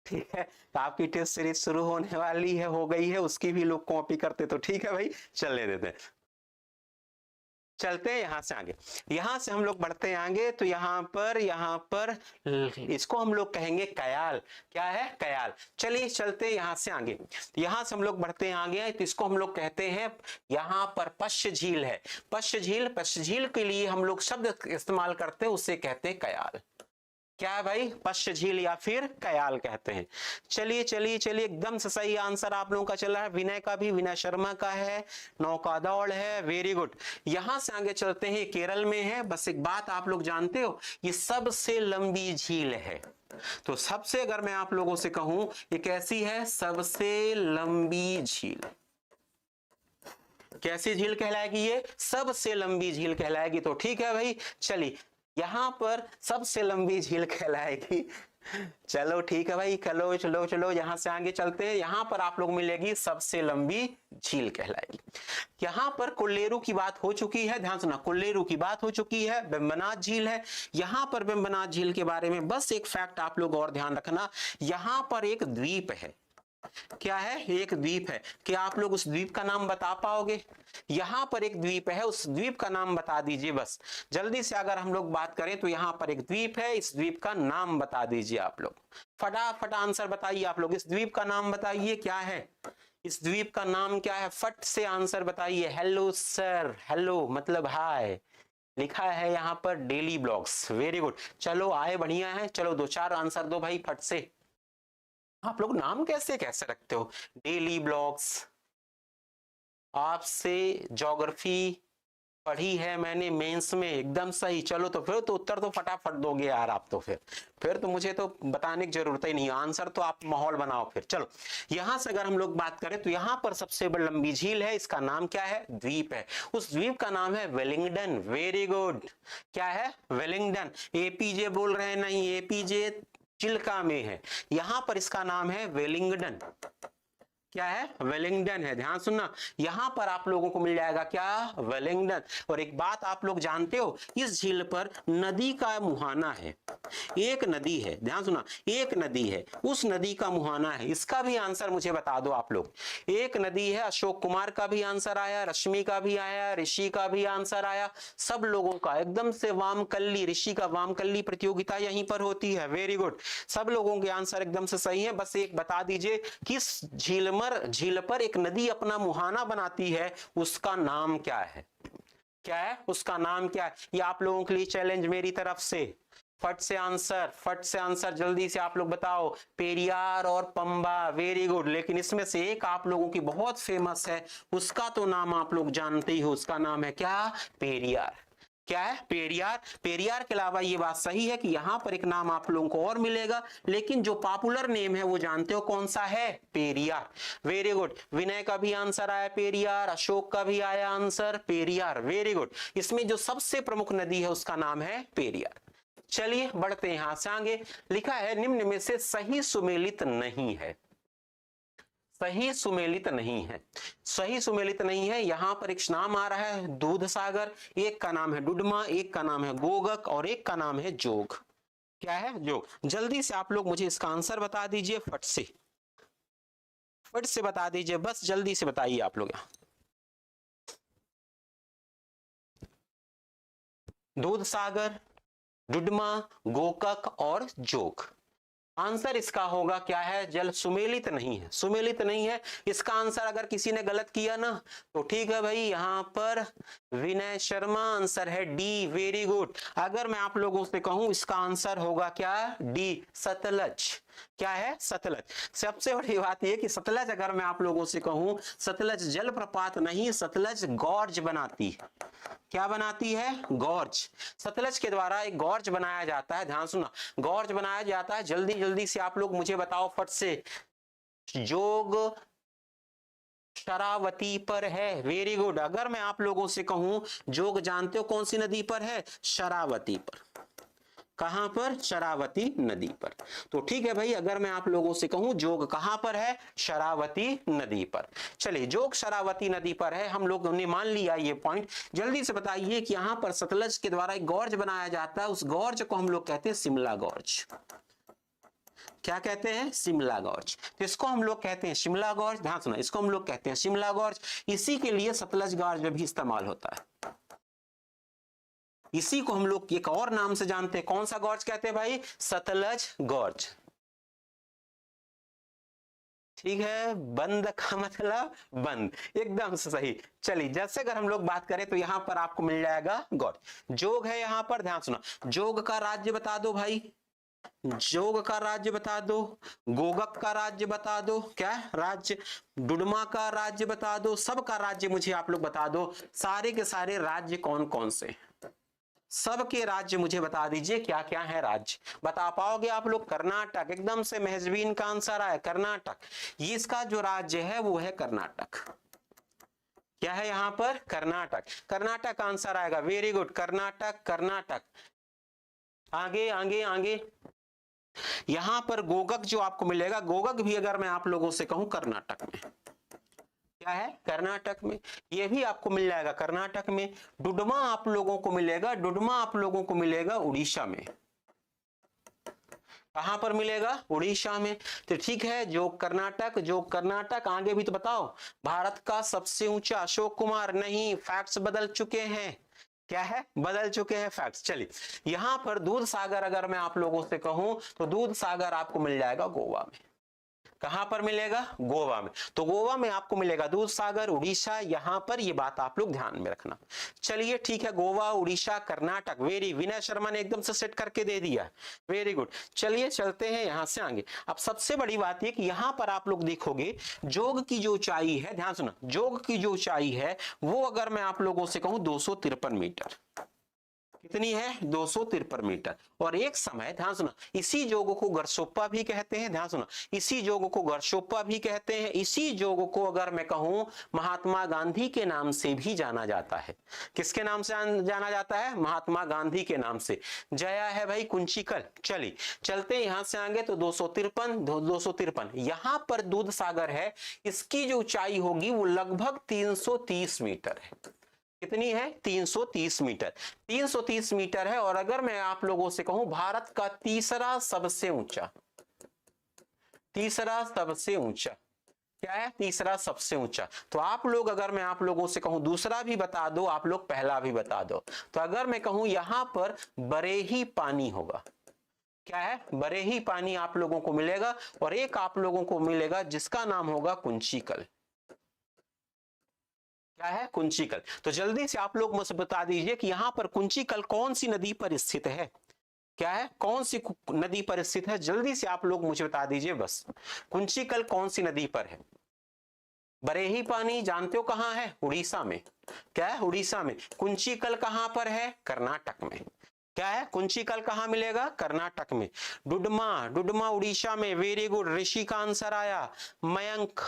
ठीक है, आपकी टेस्ट सीरीज शुरू होने वाली है, हो गई है, उसकी भी लोग कॉपी करते तो ठीक है भाई, चलने देते हैं। चलते हैं यहां से आगे, यहां से हम लोग बढ़ते हैं आगे, तो यहां पर इसको हम लोग कहेंगे कयाल। क्या है? कयाल। चलिए चलते हैं यहां से आगे, यहां से हम लोग बढ़ते हैं आगे, तो इसको हम लोग कहते हैं, यहां पर पश्च झील है, पश्च झील, पश्च झील के लिए हम लोग शब्द इस्तेमाल करते हैं, उससे कहते हैं कयाल। क्या है भाई? पश्च झील या फिर कयाल कहते हैं। चलिए चलिए चलिए, एकदम से सही आंसर आप लोगों का चला है, विनय का भी, विनय शर्मा का है, नौका दौड़ है, वेरी गुड। यहां से आगे चलते हैं, केरल में है। बस एक बात आप लोग जानते हो, ये सबसे लंबी झील है। तो सबसे, अगर मैं आप लोगों से कहूं ये कैसी है? सबसे लंबी झील। कैसी झील कहलाएगी? ये सबसे लंबी झील कहलाएगी। तो ठीक है भाई, चलिए यहां पर सबसे लंबी झील कहलाएगी। चलो ठीक है भाई, चलो चलो चलो, यहां से आगे चलते हैं, यहां पर आप लोग मिलेगी सबसे लंबी झील कहलाएगी। यहां पर कोल्लेरू की बात हो चुकी है, ध्यान सुना, कोल्लेरू की बात हो चुकी है, वेम्बनाथ झील है। यहां पर वेम्बनाथ झील के बारे में बस एक फैक्ट आप लोग और ध्यान रखना, यहां पर एक द्वीप है। क्या है? एक द्वीप है। क्या आप लोग उस द्वीप का नाम बता पाओगे? यहां पर एक द्वीप है, उस द्वीप का नाम बता दीजिए बस जल्दी से। अगर हम लोग बात करें तो यहां पर एक द्वीप है, इस द्वीप का नाम बता दीजिए आप लोग, फटाफट आंसर बताइए आप लोग, इस द्वीप का नाम बताइए क्या है, इस द्वीप का नाम क्या है? फट से आंसर बताइए। हेलो सर, हेलो मतलब हाय, लिखा है यहां पर डेली ब्लॉग्स, वेरी गुड। चलो आए, बढ़िया है, चलो दो चार आंसर दो भाई फट से। आप लोग नाम कैसे कैसे रखते हो? डेली ब्लॉग्स, आपसे ज्योग्राफी पढ़ी है मैंने मेंस में, एकदम सही। चलो तो फिर तो उत्तर तो फटाफट दोगे यार आप, तो फिर तो मुझे तो बताने की जरूरत ही नहीं, आंसर तो आप माहौल बनाओ फिर। चलो यहां से अगर हम लोग बात करें तो यहां पर सबसे बड़ी लंबी झील है, इसका नाम क्या है? द्वीप है, उस द्वीप का नाम है वेलिंगडन, वेरी गुड। क्या है? वेलिंगडन। एपीजे बोल रहे हैं, नहीं, एपीजे चिल्का में है, यहां पर इसका नाम है वेलिंगडन। क्या है? वेलिंगडन है, ध्यान सुनना, यहां पर आप लोगों को मिल जाएगा क्या? वेलिंगडन। और एक बात आप लोग जानते हो, इस झील पर नदी का मुहाना है, एक नदी है, ध्यान सुना, एक नदी है, उस नदी का मुहाना है। इसका भी आंसर मुझे बता दो आप लोग। एक नदी है, अशोक कुमार का भी आंसर आया, रश्मि का भी आया, ऋषि का भी आंसर आया, सब लोगों का एकदम से। वामकल्ली, ऋषि का वामकल्ली प्रतियोगिता यहीं पर होती है, वेरी गुड, सब लोगों के आंसर एकदम से सही है। बस एक बता दीजिए, किस झील पर एक नदी अपना मुहाना बनाती है, उसका नाम क्या है? क्या है उसका नाम? क्या है? ये आप लोगों के लिए चैलेंज मेरी तरफ से, फट से आंसर, फट से आंसर जल्दी से आप लोग बताओ। पेरियार और पंबा, वेरी गुड। लेकिन इसमें से एक आप लोगों की बहुत फेमस है, उसका तो नाम आप लोग जानते ही हो, उसका नाम है क्या? पेरियार। क्या है? पेरियार। पेरियार के अलावा ये बात सही है कि यहां पर एक नाम आप लोगों को और मिलेगा, लेकिन जो पॉपुलर नेम है वो जानते हो कौन सा है? Periyar, very good. विनय का भी आंसर आया पेरियार, अशोक का भी आया आंसर पेरियार, वेरी गुड। इसमें जो सबसे प्रमुख नदी है उसका नाम है पेरियार। चलिए बढ़ते हैं यहां से आगे, लिखा है निम्न में से सही सुमेलित नहीं है, सही सुमेलित नहीं है, सही सुमेलित नहीं है। यहां पर एक नाम आ रहा है दूध सागर, एक का नाम है डुडमा, एक का नाम है गोगक और एक का नाम है जोग। क्या है? जोग। जल्दी से आप लोग मुझे इसका आंसर बता दीजिए, फट से, फट से बता दीजिए, बस जल्दी से बताइए आप लोग। दूध सागर, डुडमा, गोकक और जोग। आंसर इसका होगा क्या है, जल सुमेलित नहीं है, सुमेलित नहीं है। इसका आंसर अगर किसी ने गलत किया ना तो ठीक है भाई, यहां पर विनय शर्मा, आंसर है डी, वेरी गुड। अगर मैं आप लोगों से कहूं इसका आंसर होगा क्या, डी, सतलज। क्या है, सतलज। सबसे बड़ी बात यह कि सतलज अगर मैं आप लोगों से कहूं, सतलज जलप्रपात नहीं, सतलज गॉर्ज बनाती है। क्या बनाती है, गॉर्ज। सतलज के द्वारा एक गॉर्ज बनाया जाता है, ध्यान सुना, गॉर्ज बनाया जाता है। जल्दी जल्दी से आप लोग मुझे बताओ फट से, जोग शरावती पर है, वेरी गुड। अगर मैं आप लोगों से कहूं जोग जानते हो कौन सी नदी पर है, शरावती पर। कहां पर, शरावती नदी पर। तो ठीक है भाई, अगर मैं आप लोगों से कहूं जोग कहां पर है, शरावती नदी पर। चलिए, जोग शरावती नदी पर है, हम लोगों ने मान लिया ये पॉइंट। जल्दी से बताइए कि यहां पर सतलज के द्वारा एक गॉर्ज बनाया जाता है, उस गॉर्ज को हम लोग कहते हैं शिमला गॉर्ज। क्या कहते हैं, शिमला गॉर्ज। तो इसको हम लोग कहते हैं शिमला गॉर्ज, ध्यान सुना, इसको हम लोग कहते हैं शिमला गॉर्ज। इसी के लिए सतलज गॉर्ज भी इस्तेमाल होता है। इसी को हम लोग एक और नाम से जानते हैं, कौन सा गॉर्ज कहते हैं भाई, सतलज गॉर्ज। ठीक है, बंद का मतलब बंद, एकदम से सही। चलिए, जैसे अगर हम लोग बात करें तो यहां पर आपको मिल जाएगा गॉर्ज। जोग है यहां पर, ध्यान सुना, जोग का राज्य बता दो भाई, जोग का राज्य बता दो, गोगक का राज्य बता दो, क्या राज्य, डुडमा का राज्य बता दो, सबका राज्य मुझे आप लोग बता दो। सारे के सारे राज्य कौन कौन से, सबके राज्य मुझे बता दीजिए क्या क्या है राज्य। बता पाओगे आप लोग, कर्नाटक, एकदम से महजबीन का आंसर आया, कर्नाटक। ये इसका जो राज्य है वो है कर्नाटक। क्या है यहां पर, कर्नाटक। कर्नाटक आंसर आएगा, वेरी गुड, कर्नाटक, कर्नाटक। आगे आगे आगे, यहां पर गोगक जो आपको मिलेगा, गोगक भी अगर मैं आप लोगों से कहूं कर्नाटक में, क्या है, कर्नाटक में, ये भी आपको मिल जाएगा कर्नाटक में। डुडमा आप लोगों को मिलेगा, डुडमा आप लोगों को मिलेगा उड़ीसा में। कहां पर मिलेगा, उड़ीसा में। तो ठीक है, जो कर्नाटक, जो कर्नाटक। आगे भी तो बताओ, भारत का सबसे ऊंचा, अशोक कुमार नहीं, फैक्ट्स बदल चुके हैं। क्या है, बदल चुके हैं फैक्ट्स। चलिए, यहां पर दूध सागर अगर मैं आप लोगों से कहूं तो दूध सागर आपको मिल जाएगा गोवा में। कहां पर मिलेगा, गोवा में। तो गोवा में आपको मिलेगा दूध सागर, उड़ीसा, यहां पर ये बात आप लोग ध्यान में रखना। चलिए ठीक है, गोवा, उड़ीसा, कर्नाटक, वेरी, विनय शर्मा ने एकदम से सेट करके दे दिया, वेरी गुड। चलिए चलते हैं यहां से आगे। अब सबसे बड़ी बात है कि यहां पर आप लोग देखोगे जोग की जो ऊंचाई है, ध्यान सुना, जोग की जो ऊंचाई है वो अगर मैं आप लोगों से कहूं 253 मीटर। कितनी है, 253 मीटर। और एक समय, ध्यान सुना, इसी जोग को गरसोप्पा भी कहते हैं, ध्यान सुना, इसी जोग को गरसोप्पा भी कहते हैं। इसी जोग को अगर मैं कहूं महात्मा गांधी के नाम से भी जाना जाता है। किसके नाम से जाना जाता है, महात्मा गांधी के नाम से। जया है भाई कुंचिकल। चलिए चलते यहां से आगे, तो 253 यहां पर दूध सागर है, इसकी जो ऊंचाई होगी वो लगभग 330 मीटर है। कितनी है, 330 मीटर। 330 मीटर है। और अगर मैं आप लोगों से कहूं भारत का तीसरा सबसे ऊंचा, तीसरा सबसे ऊंचा, क्या है, तीसरा सबसे ऊंचा। तो आप लोग, अगर मैं आप लोगों से कहूं दूसरा भी बता दो, आप लोग पहला भी बता दो। तो अगर मैं कहूं यहां पर बरेही पानी होगा, क्या है, बरेही पानी आप लोगों को मिलेगा। और एक आप लोगों को मिलेगा जिसका नाम होगा कुंचिकल। क्या है, कुंचिकल। तो जल्दी से आप लोग मुझे बता दीजिए कि यहां पर कुंचिकल कौन सी नदी पर स्थित है। क्या है, कौन सी नदी पर स्थित है, जल्दी से आप लोग मुझे बता दीजिए बस। कुंचिकल कौन सी नदी पर है। बरेही पानी जानते हो कहां है, उड़ीसा में। क्या है, उड़ीसा में। कुंचिकल कहां पर है, कर्नाटक में। क्या है, कुंचिकल कहां मिलेगा, कर्नाटक में। डुडमा, डुडमा उड़ीसा में, वेरी गुड। ऋषि का आंसर आया, मयंक,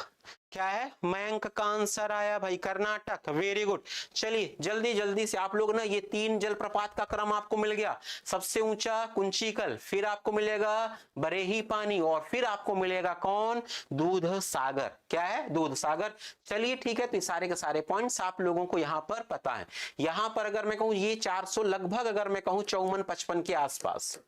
क्या है, मयंक का आंसर आया भाई, कर्नाटक, वेरी गुड। चलिए जल्दी जल्दी से आप लोग ना, ये 3 जलप्रपात का क्रम आपको मिल गया। सबसे ऊंचा कुंचिकल, फिर आपको मिलेगा बरेही पानी, और फिर आपको मिलेगा कौन, दूध सागर। क्या है, दूध सागर। चलिए ठीक है, तो सारे के सारे पॉइंट्स आप लोगों को यहां पर पता है। यहां पर अगर मैं कहूं ये 400 लगभग, अगर मैं कहूं 54-55 के आसपास,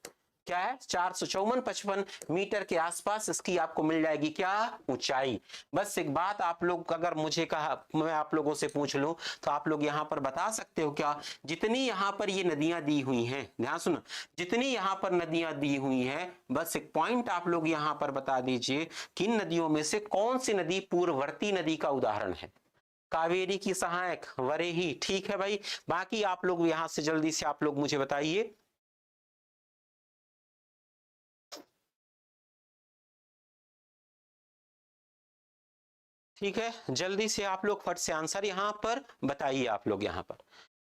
क्या है 454-55 मीटर के आसपास इसकी आपको मिल जाएगी क्या ऊंचाई। बस एक बात आप लोग अगर मुझे कहा मैं आप लोगों से पूछ लूं तो आप लोग यहां पर बता सकते हो क्या, जितनी यहां पर ये नदियां दी हुई हैं, ध्यान सुनो, जितनी यहां पर नदियां दी हुई हैं, बस एक पॉइंट आप लोग यहां पर बता दीजिए कि इन नदियों में से कौन सी नदी पूर्ववर्ती नदी का उदाहरण है। कावेरी की सहायक, वरेही, ठीक है भाई। बाकी आप लोग यहां से जल्दी से आप लोग मुझे बताइए। ठीक है, जल्दी से आप लोग फट से आंसर यहां पर बताइए आप लोग यहां पर।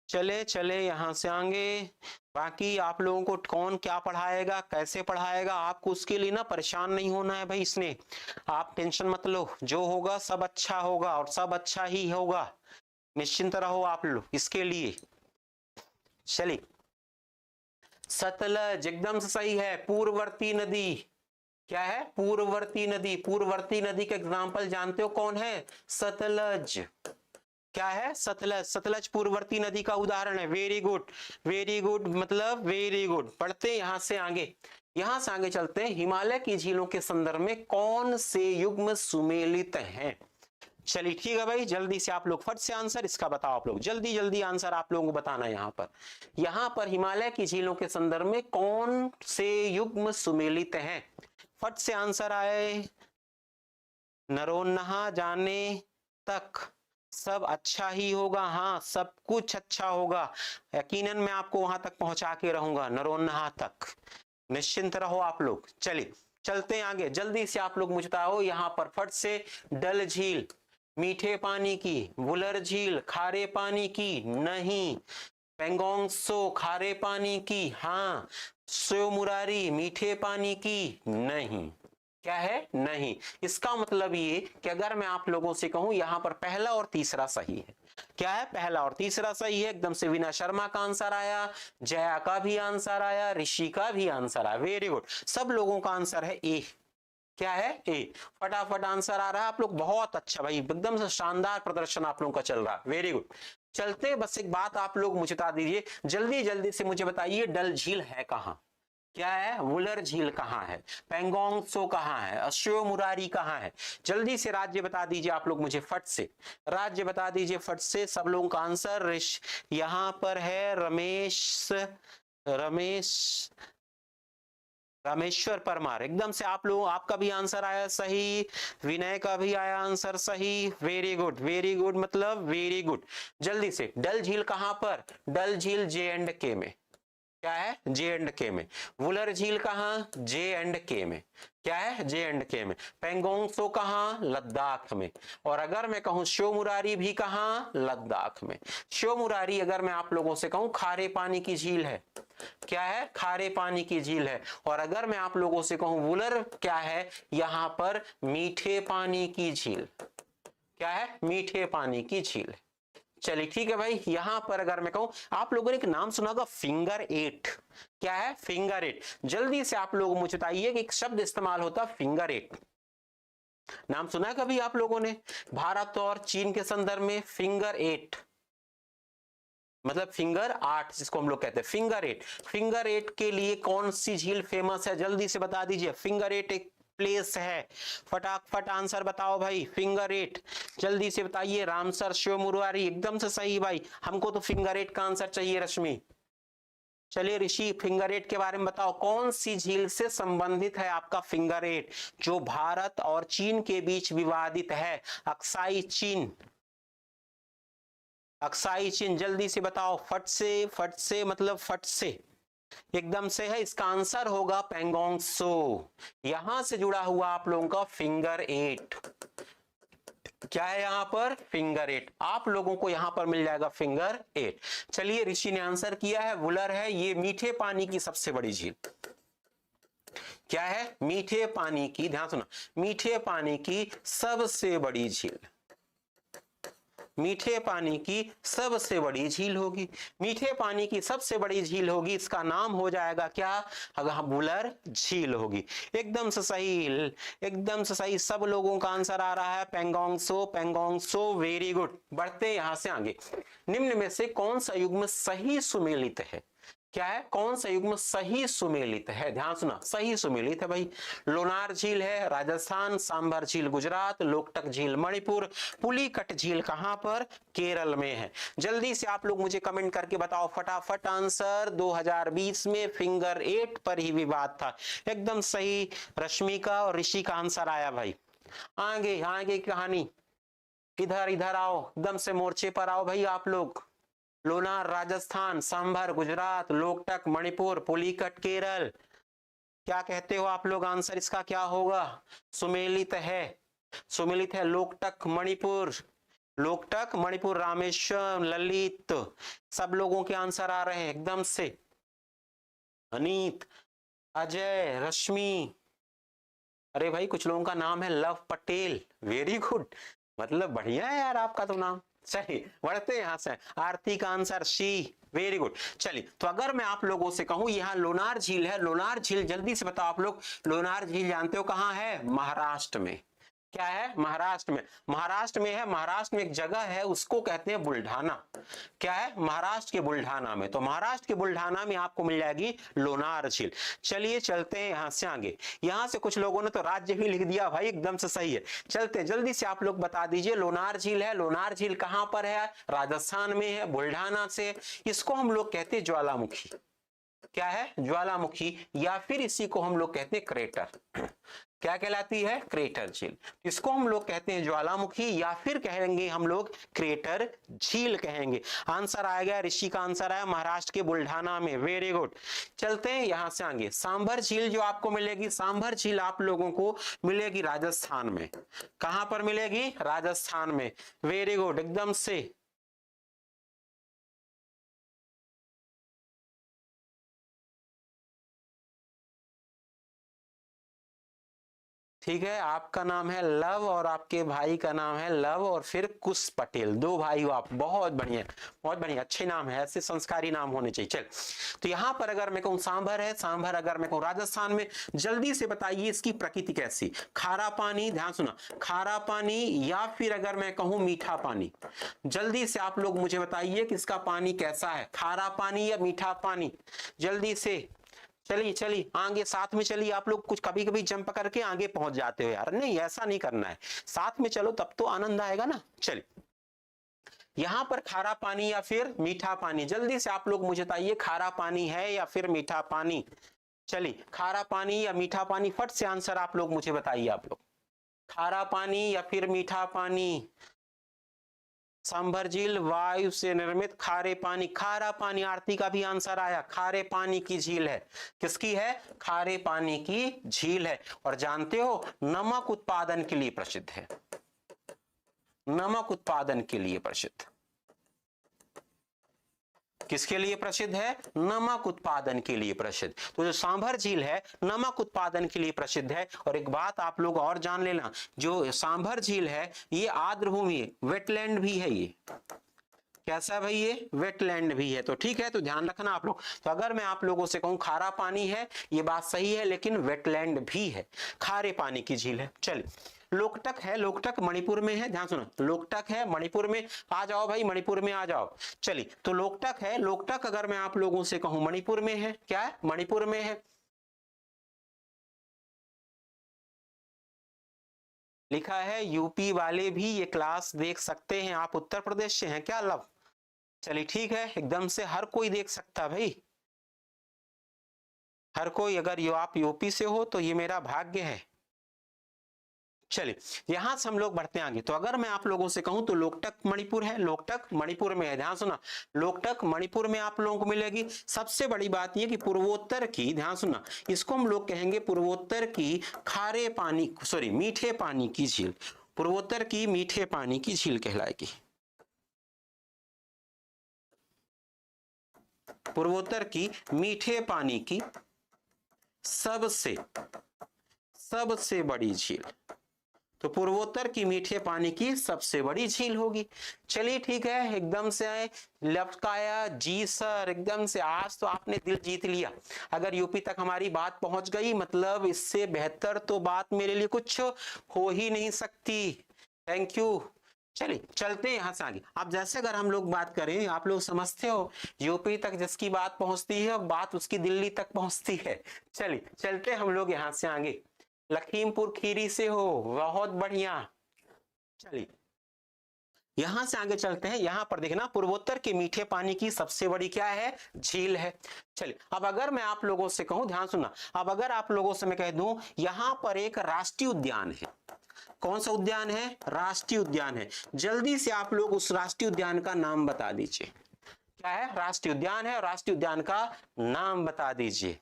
चले चले यहां से आगे। बाकी आप लोगों को कौन क्या पढ़ाएगा, कैसे पढ़ाएगा, आपको उसके लिए ना परेशान नहीं होना है भाई। इसने आप टेंशन मत लो, जो होगा सब अच्छा होगा और सब अच्छा ही होगा, निश्चिंत रहो आप लोग इसके लिए। चलिए, सतलज एकदम से सही है। पूर्ववर्ती नदी क्या है, पूर्ववर्ती नदी। पूर्ववर्ती नदी का एग्जाम्पल जानते हो कौन है, सतलज। क्या है, सतलज। सतलज पूर्ववर्ती नदी का उदाहरण है। वेरी गुड, वेरी गुड, मतलब वेरी गुड। पढ़ते यहां से आगे, यहां से आगे चलते हैं। हिमालय की झीलों के संदर्भ में कौन से युग्म सुमेलित हैं। चलिए ठीक है भाई, जल्दी से आप लोग फट से आंसर इसका बताओ। आप लोग जल्दी जल्दी आंसर आप लोगों को बताना है। यहां पर हिमालय की झीलों के संदर्भ में कौन से युग्म सुमेलित हैं। फट से आंसर आए। नरोन्हा जाने तक सब अच्छा ही होगा, हाँ सब कुछ अच्छा होगा, यकीनन मैं आपको वहां तक पहुंचा के रहूंगा, नरोन्हा तक, निश्चिंत रहो आप लोग। चलिए चलते हैं आगे, जल्दी से आप लोग मुझे बताओ यहां पर फट से। डल झील मीठे पानी की, वुलर झील खारे पानी की, नहीं। पेंगोंग सो खारे पानी की, हाँ। स्यो मुरारी मीठे पानी की, नहीं। क्या है, नहीं। इसका मतलब ये कि अगर मैं आप लोगों से कहूं यहां पर पहला और तीसरा सही है। क्या है, पहला और तीसरा सही है। एकदम से विना शर्मा का आंसर आया, जया का भी आंसर आया, ऋषि का भी आंसर आया। वेरी गुड, सब लोगों का आंसर है ए। क्या है, ए। फटाफट आंसर आ रहा है आप लोग, बहुत अच्छा भाई, एकदम से शानदार प्रदर्शन आप लोगों का चल रहा है। Very good. चलते, बस एक बात आप लोग मुझे बता दीजिए, जल्दी जल्दी से मुझे बताइए, डल झील है कहां। क्या है, वुलर झील कहां है, पेंगोंग सो कहां है, अस्यो मुरारी कहां है। जल्दी से राज्य बता दीजिए आप लोग मुझे फट से, राज्य बता दीजिए फट से सब लोगों का आंसर। यहां पर है रमेश रामेश्वर परमार, एकदम से आप लोग, आपका भी आंसर आया सही, विनय का भी आया आंसर सही। वेरी गुड, वेरी गुड, मतलब वेरी गुड। जल्दी से, डल झील कहां पर, डल झील J&K में। क्या है, J&K में। वुलर झील कहां, J&K में। क्या है, J&K में। पेंगोंग सो कहां, लद्दाख में। और अगर मैं कहूं स्यो मुरारी भी कहां, लद्दाख में। स्यो मुरारी अगर मैं आप लोगों से कहूं खारे पानी की झील है। क्या है, खारे पानी की झील है। और अगर मैं आप लोगों से कहूं वुलर क्या है, यहां पर मीठे पानी की झील। क्या है, मीठे पानी की झील। चलिए ठीक है भाई, यहां पर अगर मैं कहूं, आप लोगों ने एक नाम सुना होगा फिंगर 8। क्या है, फिंगर 8। जल्दी से आप लोग मुझे बताइए कि एक शब्द इस्तेमाल होता फिंगर 8, नाम सुना है कभी आप लोगों ने। भारत और चीन के संदर्भ में फिंगर 8 मतलब फिंगर 8 जिसको हम लोग कहते हैं फिंगर 8। फिंगर 8 के लिए कौन सी झील फेमस है, जल्दी से बता दीजिए। फिंगर 8 एक प्लेस है, फटाफट आंसर बताओ भाई। फिंगर 8 जल्दी से बताइए। रामसर, स्यो मुरारी, एकदम से सही भाई, हमको तो फिंगर 8 का आंसर चाहिए रश्मि। चलिए ऋषि, फिंगर 8 के बारे में बताओ, कौन सी झील से संबंधित है आपका फिंगर 8 जो भारत और चीन के बीच विवादित है। अक्साई चीन, अक्साई चीन, जल्दी से बताओ, फट से मतलब फट से, एकदम से है। इसका आंसर होगा पेंगोंग सो। यहां से जुड़ा हुआ आप लोगों का फिंगर 8। क्या है यहां पर, फिंगर 8। आप लोगों को यहां पर मिल जाएगा फिंगर 8। चलिए ऋषि ने आंसर किया है, वुलर है ये मीठे पानी की सबसे बड़ी झील। क्या है, मीठे पानी की, ध्यान सुना, मीठे पानी की सबसे बड़ी झील। मीठे पानी की सबसे बड़ी झील होगी, मीठे पानी की सबसे बड़ी झील होगी, इसका नाम हो जाएगा क्या, अगर वुलर झील होगी। एकदम से सही, एकदम से सही, सब लोगों का आंसर आ रहा है पेंगोंग सो, पेंगोंग सो। Very good. बढ़ते यहां से आगे, निम्न में से कौन सा युग्म सही सुमेलित है। क्या है, कौन सा युग्म सही सुमेलित है, ध्यान सुना, सही सुमेलित है भाई। लोनार झील है राजस्थान, सांभर झील गुजरात, लोकटक झील मणिपुर, पुलिकट झील कहां पर, केरल में है। जल्दी से आप लोग मुझे कमेंट करके बताओ फटाफट आंसर। 2020 में फिंगर 8 पर ही विवाद था, एकदम सही रश्मिका और ऋषि का आंसर आया भाई। आगे आगे कहानी, इधर इधर आओ, एकदम से मोर्चे पर आओ भाई आप लोग। लोनार राजस्थान, सांभर गुजरात, लोकटक मणिपुर, पुलिकट केरल, क्या कहते हो आप लोग, आंसर इसका क्या होगा? सुमेलित है, सुमेलित है लोकटक मणिपुर, लोकटक मणिपुर, रामेश्वरम, ललित, सब लोगों के आंसर आ रहे हैं एकदम से। अनीत, अजय, रश्मि, अरे भाई कुछ लोगों का नाम है लव पटेल, वेरी गुड, मतलब बढ़िया है यार आपका तो नाम। चलिए बढ़ते यहां से, आरती का आंसर सी, वेरी गुड। चलिए तो अगर मैं आप लोगों से कहूं यहाँ लोनार झील है, लोनार झील जल्दी से बताओ आप लोग, लोनार झील जानते हो कहां है? महाराष्ट्र में। क्या है? महाराष्ट्र में, महाराष्ट्र में है। महाराष्ट्र में एक जगह है उसको कहते हैं बुल्ढाना। क्या है? महाराष्ट्र के बुल्ढाना में। तो महाराष्ट्र के बुल्ढाना में आपको मिल जाएगी लोनार झील। चलिए चलते हैं यहां से आगे। यहां से कुछ लोगों ने तो राज्य भी लिख दिया भाई, एकदम से सही है। चलते हैं, जल्दी से आप लोग बता दीजिए। लोनार झील है, लोनार झील कहां पर है? राजस्थान में है, बुल्ढाना से। इसको हम लोग कहते हैं ज्वालामुखी। क्या है? ज्वालामुखी, या फिर इसी को हम लोग कहते हैं क्रेटर। क्या कहलाती है? क्रेटर झील। इसको हम लोग कहते हैं ज्वालामुखी, या फिर कहेंगे हम लोग क्रेटर झील कहेंगे। आंसर आएगा, ऋषि का आंसर आया महाराष्ट्र के बुल्ढाना में, वेरी गुड। चलते हैं यहां से आगे। सांभर झील जो आपको मिलेगी, सांभर झील आप लोगों को मिलेगी राजस्थान में। कहां पर मिलेगी? राजस्थान में, वेरी गुड, एकदम से। ठीक है, आपका नाम है लव और आपके भाई का नाम है लव और फिर कुश पटेल, दो भाई हो आप, बहुत बढ़िया, बहुत बढ़िया, अच्छे नाम है, ऐसे संस्कारी नाम होने चाहिए। चल, तो यहां पर अगर मैं कहूं सांभर है, सांभर अगर मैं कहूं राजस्थान में, जल्दी से बताइए इसकी प्रकृति कैसी? खारा पानी, ध्यान सुना, खारा पानी या फिर अगर मैं कहूं मीठा पानी। जल्दी से आप लोग मुझे बताइए कि इसका पानी कैसा है, खारा पानी या मीठा पानी? जल्दी से चलिए चलिए आगे, साथ में चलिए। आप लोग कुछ कभी कभी जंप करके आगे पहुंच जाते हो यार, नहीं ऐसा नहीं करना है, साथ में चलो तब तो आनंद आएगा ना। चलिए, यहां पर खारा पानी या फिर मीठा पानी, जल्दी से आप लोग मुझे बताइए, खारा पानी है या फिर मीठा पानी? चलिए, खारा पानी या मीठा पानी, फट से आंसर आप लोग मुझे बताइए। आप लोग खारा पानी या फिर मीठा पानी? सांभर झील वायु से निर्मित खारे पानी, खारा पानी, आरती का भी आंसर आया, खारे पानी की झील है। किसकी है? खारे पानी की झील है। और जानते हो नमक उत्पादन के लिए प्रसिद्ध है, नमक उत्पादन के लिए प्रसिद्ध। किसके लिए प्रसिद्ध है? नमक उत्पादन के लिए प्रसिद्ध। तो जो सांभर झील है नमक उत्पादन के लिए प्रसिद्ध है। और एक बात आप लोग और जान लेना, जो सांभर झील है ये आर्द्र भूमि है, वेटलैंड भी है। ये कैसा है भाई? ये वेटलैंड भी है। तो ठीक है, तो ध्यान रखना आप लोग। तो अगर मैं आप लोगों से कहूं खारा पानी है, ये बात सही है, लेकिन वेटलैंड भी है, खारे पानी की झील है। चलिए, लोकटक है, लोकटक मणिपुर में है, ध्यान सुनो, लोकटक है मणिपुर में। आ जाओ भाई, मणिपुर में आ जाओ। चलिए, तो लोकटक है, लोकटक अगर मैं आप लोगों से कहूं मणिपुर में है, क्या है? मणिपुर में है। लिखा है यूपी वाले भी ये क्लास देख सकते हैं। आप उत्तर प्रदेश से हैं क्या लव? चलिए ठीक है, एकदम से हर कोई देख सकता भाई, हर कोई। अगर आप यूपी से हो तो ये मेरा भाग्य है। चलिए, यहां से हम लोग बढ़ते हैं आगे। तो अगर मैं आप लोगों से कहूं तो लोकटक मणिपुर है, लोकटक मणिपुर में है, ध्यान सुना, लोकटक मणिपुर में आप लोगों को मिलेगी। सबसे बड़ी बात यह कि पूर्वोत्तर की, ध्यान सुना, इसको हम लोग कहेंगे पूर्वोत्तर की खारे पानी, सॉरी मीठे पानी की झील, पूर्वोत्तर की मीठे पानी की झील कहलाएगी। पूर्वोत्तर की मीठे पानी की सबसे सबसे बड़ी झील, तो पूर्वोत्तर की मीठे पानी की सबसे बड़ी झील होगी। चलिए ठीक है, एकदम से लपकाया जी सर, एकदम से आज तो आपने दिल जीत लिया। अगर यूपी तक हमारी बात पहुंच गई, मतलब इससे बेहतर तो बात मेरे लिए कुछ हो ही नहीं सकती। Thank you. चलिए चलते हैं यहां से आगे। अब जैसे अगर हम लोग बात करें, आप लोग समझते हो यूपी तक जिसकी बात पहुंचती है बात उसकी दिल्ली तक पहुंचती है। चलिए चलते हम लोग यहां से आगे। लखीमपुर खीरी से हो, बहुत बढ़िया। चलिए यहां से आगे चलते हैं। यहां पर देखना पूर्वोत्तर के मीठे पानी की सबसे बड़ी क्या है, झील है। चलिए अब अगर मैं आप लोगों से कहूं, ध्यान सुनना, अब अगर आप लोगों से मैं कह दूं यहां पर एक राष्ट्रीय उद्यान है, कौन सा उद्यान है, राष्ट्रीय उद्यान है, जल्दी से आप लोग उस राष्ट्रीय उद्यान का नाम बता दीजिए। क्या है, राष्ट्रीय उद्यान है, राष्ट्रीय उद्यान का नाम बता दीजिए।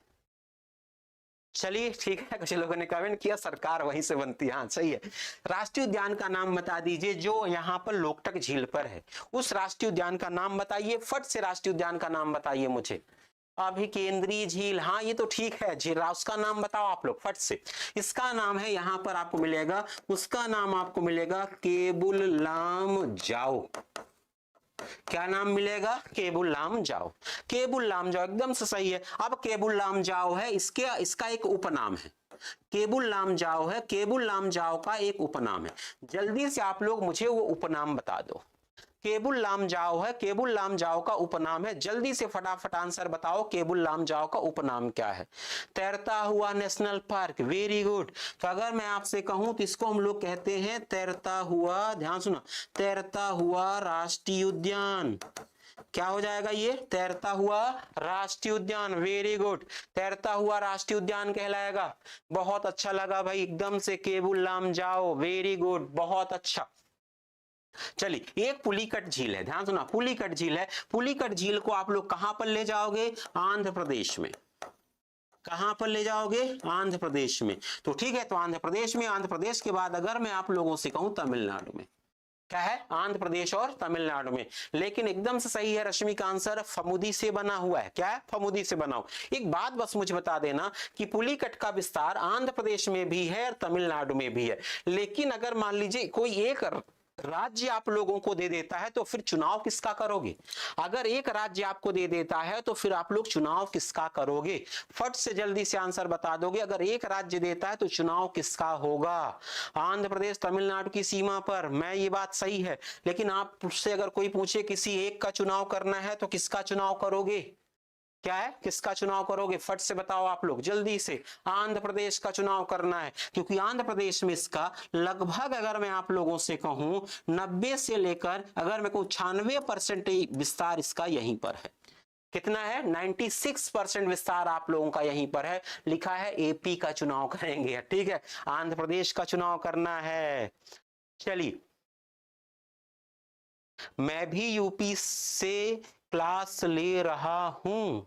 चलिए ठीक है, कुछ लोगों ने कमेंट किया सरकार वहीं से बनती है, हाँ सही है। राष्ट्रीय उद्यान का नाम बता दीजिए जो यहाँ पर लोकटक झील पर है, उस राष्ट्रीय उद्यान का नाम बताइए, फट से राष्ट्रीय उद्यान का नाम बताइए मुझे। अभी केंद्रीय झील, हाँ ये तो ठीक है, झील, उसका नाम बताओ आप लोग फट से। इसका नाम है, यहां पर आपको मिलेगा, उसका नाम आपको मिलेगा केबुल लामजाओ। क्या नाम मिलेगा, केबुल लामजाओ। केबुल लामजाओ एकदम से सही है। अब केबुल लामजाओ है, इसका एक उपनाम है, केबुल लामजाओ है, केबुल लामजाओ का एक उपनाम है। जल्दी से आप लोग मुझे वो उपनाम बता दो। केबुल लामजाओ है, केबुल लामजाओ का उपनाम है, जल्दी से फटाफट आंसर बताओ, केबुल लामजाओ का उपनाम क्या है। तैरता हुआ नेशनल पार्क, वेरी गुड। तो अगर मैं आपसे कहूं तो इसको हम लोग कहते हैं तैरता हुआ, ध्यान सुना, तैरता हुआ राष्ट्रीय उद्यान। क्या हो जाएगा ये, तैरता हुआ राष्ट्रीय उद्यान, वेरी गुड, तैरता हुआ राष्ट्रीय उद्यान कहलाएगा। बहुत अच्छा लगा भाई, एकदम से केबुल लामजाओ, वेरी गुड, बहुत अच्छा। चलिए एक पुलिकट झील है, ध्यान सुना, पुलिकट झील है। पुलिकट झील को आप लोग कहां पर ले जाओगे, आंध्र प्रदेश में। कहां पर ले जाओगे, आंध्र प्रदेश में। तो ठीक है, तो आंध्र प्रदेश में, आंध्र प्रदेश के बाद अगर मैं आप लोगों से कहूं तमिलनाडु में। क्या है, आंध्र प्रदेश और तमिलनाडु में। लेकिन एकदम से सही है रश्मि का आंसर, फमुदी से बना हुआ है। क्या है, फमुदी से बना हुआ। एक बात बस मुझे बता देना कि पुलिकट का विस्तार आंध्र प्रदेश में भी है और तमिलनाडु में भी है। लेकिन अगर मान लीजिए कोई एक राज्य आप लोगों को दे देता है तो फिर चुनाव किसका करोगे। अगर एक राज्य आपको दे देता है तो फिर आप लोग चुनाव किसका करोगे, फट से जल्दी से आंसर बता दोगे। अगर एक राज्य देता है तो चुनाव किसका होगा, आंध्र प्रदेश तमिलनाडु की सीमा पर। मैं ये बात सही है, लेकिन आपसे अगर कोई पूछे किसी एक का चुनाव करना है तो किसका चुनाव करोगे, क्या है, किसका चुनाव करोगे, फट से बताओ आप लोग जल्दी से। आंध्र प्रदेश का चुनाव करना है, क्योंकि आंध्र प्रदेश में इसका लगभग अगर मैं आप लोगों से कहूं 90 से लेकर अगर मैं कहूं 96% विस्तार इसका यहीं पर है। कितना है, 96% विस्तार आप लोगों का यहीं पर है। लिखा है एपी का चुनाव करेंगे, ठीक है, आंध्र प्रदेश का चुनाव करना है। चलिए मैं भी यूपी से क्लास ले रहा हूं,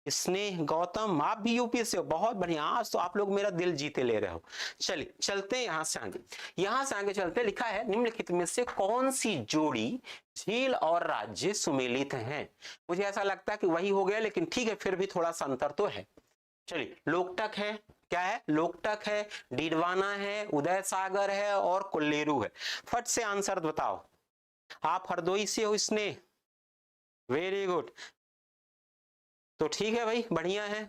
स्नेह गौतम आप भी यूपी से हो, बहुत बढ़िया, आज तो आप लोग मेरा दिल जीते ले रहे हो। चलिए चलते हैं यहां से आगे, यहां से आगे चलते। लिखा है निम्नलिखित में से कौन सी जोड़ी झील और राज्य सुमेलित हैं। मुझे ऐसा लगता है कि वही हो गया, लेकिन ठीक है फिर भी थोड़ा सा अंतर तो है। चलिए लोकटक है, क्या है, लोकटक है, डीडवाना है, उदय सागर है और कोल्लेरू है। फट से आंसर बताओ। आप हरदोई से हो स्नेह, वेरी गुड, तो ठीक है भाई, बढ़िया है।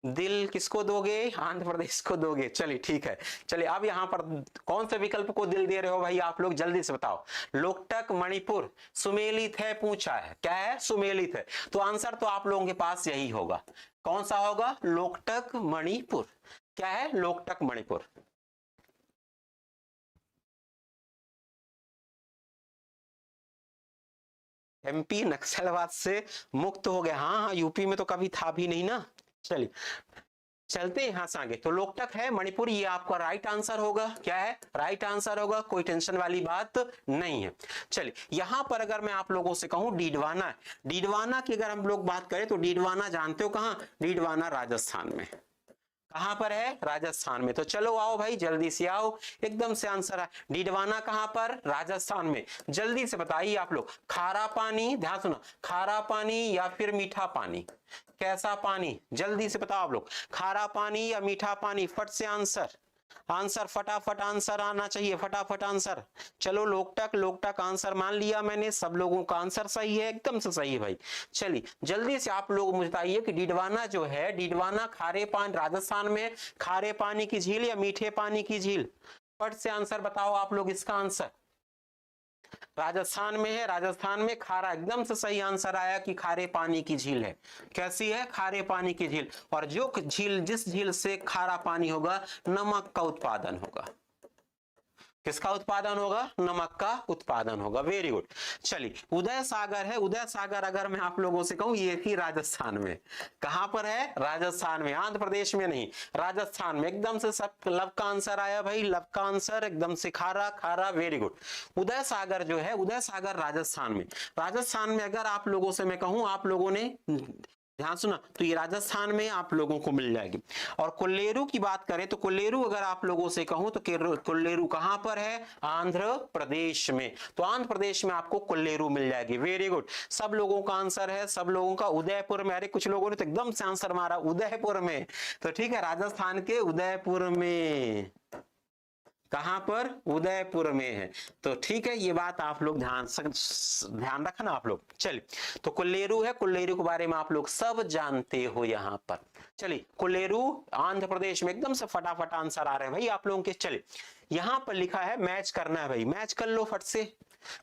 दिल किसको दोगे, आंध्र प्रदेश को दोगे, चलिए ठीक है। चलिए अब यहां पर कौन से विकल्प को दिल दे रहे हो भाई आप लोग, जल्दी से बताओ। लोकटक, मणिपुर, सुमेलित है पूछा है, क्या है, सुमेलित है, तो आंसर तो आप लोगों के पास यही होगा। कौन सा होगा, लोकटक मणिपुर। क्या है, लोकटक मणिपुर। एमपी नक्सलवाद से मुक्त हो गया, हाँ हाँ, यूपी में तो कभी था भी नहीं ना। चलिए चलते हैं यहां से आगे। तो लोकटक है, मणिपुर, ये आपका राइट आंसर होगा। क्या है, राइट आंसर होगा, कोई टेंशन वाली बात नहीं है। चलिए यहां पर अगर मैं आप लोगों से कहूं डीडवाना है, डीडवाना की अगर हम लोग बात करें तो डीडवाना जानते हो कहां, डीडवाना राजस्थान में। कहां पर है, राजस्थान में। तो चलो आओ भाई जल्दी से आओ, एकदम से आंसर है डीडवाना कहां पर, राजस्थान में। जल्दी से बताइए आप लोग, खारा पानी, ध्यान सुना, खारा पानी या फिर मीठा पानी, कैसा पानी, जल्दी से बताओ आप लोग, खारा पानी या मीठा पानी, फट से आंसर, आंसर फटाफट आंसर आना चाहिए, फटाफट आंसर। चलो लोकटक, लोकटक आंसर मान लिया मैंने, सब लोगों का आंसर सही है, एकदम से सही है भाई। चलिए जल्दी से आप लोग मुझे बताइए कि डीडवाना जो है, डीडवाना खारे पानी, राजस्थान में खारे पानी की झील या मीठे पानी की झील, फट से आंसर बताओ आप लोग इसका आंसर। राजस्थान में है। राजस्थान में खारा, एकदम से सही आंसर आया कि खारे पानी की झील है। कैसी है? खारे पानी की झील। और जो झील, जिस झील से खारा पानी होगा, नमक का उत्पादन होगा। किसका उत्पादन होगा? नमक का उत्पादन होगा। Very good. चलिए, उदय सागर है। उदय सागर अगर मैं आप लोगों से कहूं, ये भी राजस्थान में। कहां पर है? राजस्थान में, आंध्र प्रदेश में नहीं, राजस्थान में। एकदम से सब लव का आंसर आया भाई, लव का आंसर एकदम से खारा खारा। Very good. उदय सागर जो है, उदय सागर राजस्थान में। राजस्थान में अगर आप लोगों से मैं कहूं, आप लोगों ने ध्यान सुना, तो ये राजस्थान में आप लोगों को मिल जाएगी। और कोल्लेरू की बात करें तो कोल्लेरू अगर आप लोगों से कहूं तो कोल्लेरू कहां पर है? आंध्र प्रदेश में। तो आंध्र प्रदेश में आपको कोल्लेरू मिल जाएगी। Very good. सब लोगों का आंसर है, सब लोगों का उदयपुर में। अरे कुछ लोगों ने तो एकदम से आंसर मारा उदयपुर में। तो ठीक है, राजस्थान के उदयपुर में। कहां पर? उदयपुर में है। तो ठीक है, ये बात आप लोग ध्यान रखना आप लोग। चलिए, तो कोल्लेरू है, कोल्लेरू के बारे में आप लोग सब जानते हो यहां पर। चलिए, कोल्लेरू आंध्र प्रदेश में। एकदम से फटाफट आंसर आ रहे हैं भाई आप लोगों के। चलिए, यहां पर लिखा है, मैच करना है भाई, मैच कर लो फट से।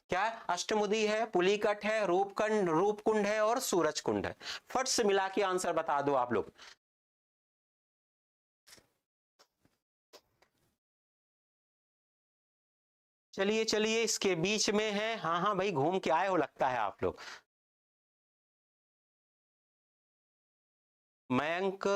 क्या है? अष्टमुदी है, पुलिकट है, रूपकुंड है और सूरज कुंड है। फट से मिला के आंसर बता दो आप लोग। चलिए चलिए, इसके बीच में है। हाँ हाँ भाई, घूम के आए हो लगता है आप लोग। मयंक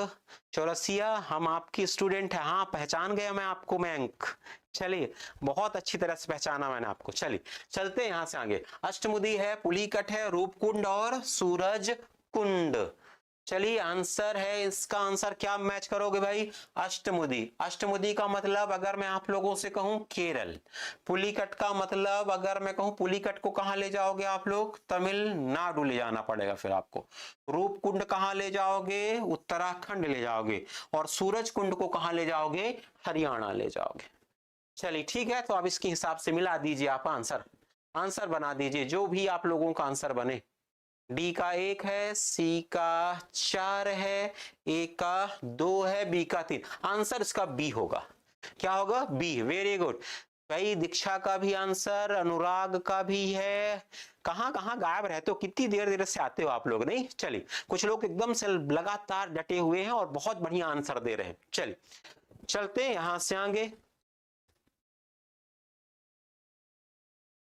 चौरसिया, हम आपकी स्टूडेंट है। हाँ, पहचान गया मैं आपको मयंक। चलिए, बहुत अच्छी तरह से पहचाना मैंने आपको। चलिए, चलते हैं यहां से आगे। अष्टमुदी है, पुलिकट है, रूपकुंड और सूरज कुंड। चलिए, आंसर है, इसका आंसर क्या मैच करोगे भाई? अष्टमुदी। अष्टमुदी का मतलब अगर मैं आप लोगों से कहूं केरल। पुलिकट का मतलब अगर मैं कहूं, पुलिकट को कहां ले जाओगे आप लोग? तमिलनाडु ले जाना पड़ेगा फिर आपको। रूपकुंड कहां ले जाओगे? उत्तराखंड ले जाओगे। और सूरज कुंड को कहां ले जाओगे? हरियाणा ले जाओगे। चलिए ठीक है, तो अब इसके हिसाब से मिला दीजिए आप आंसर। आंसर बना दीजिए, जो भी आप लोगों का आंसर बने। डी का 1 है, सी का 4 है, ए का 2 है, बी का 3। आंसर इसका बी होगा। क्या होगा? बी। वेरी गुड भाई। दीक्षा का भी आंसर, अनुराग का भी है। कहां कहां गायब रहते हो? कितनी देर देर से आते हो आप लोग? नहीं, चलिए, कुछ लोग एकदम से लगातार डटे हुए हैं और बहुत बढ़िया आंसर दे रहे हैं। चलिए, चलते हैं यहां से आगे।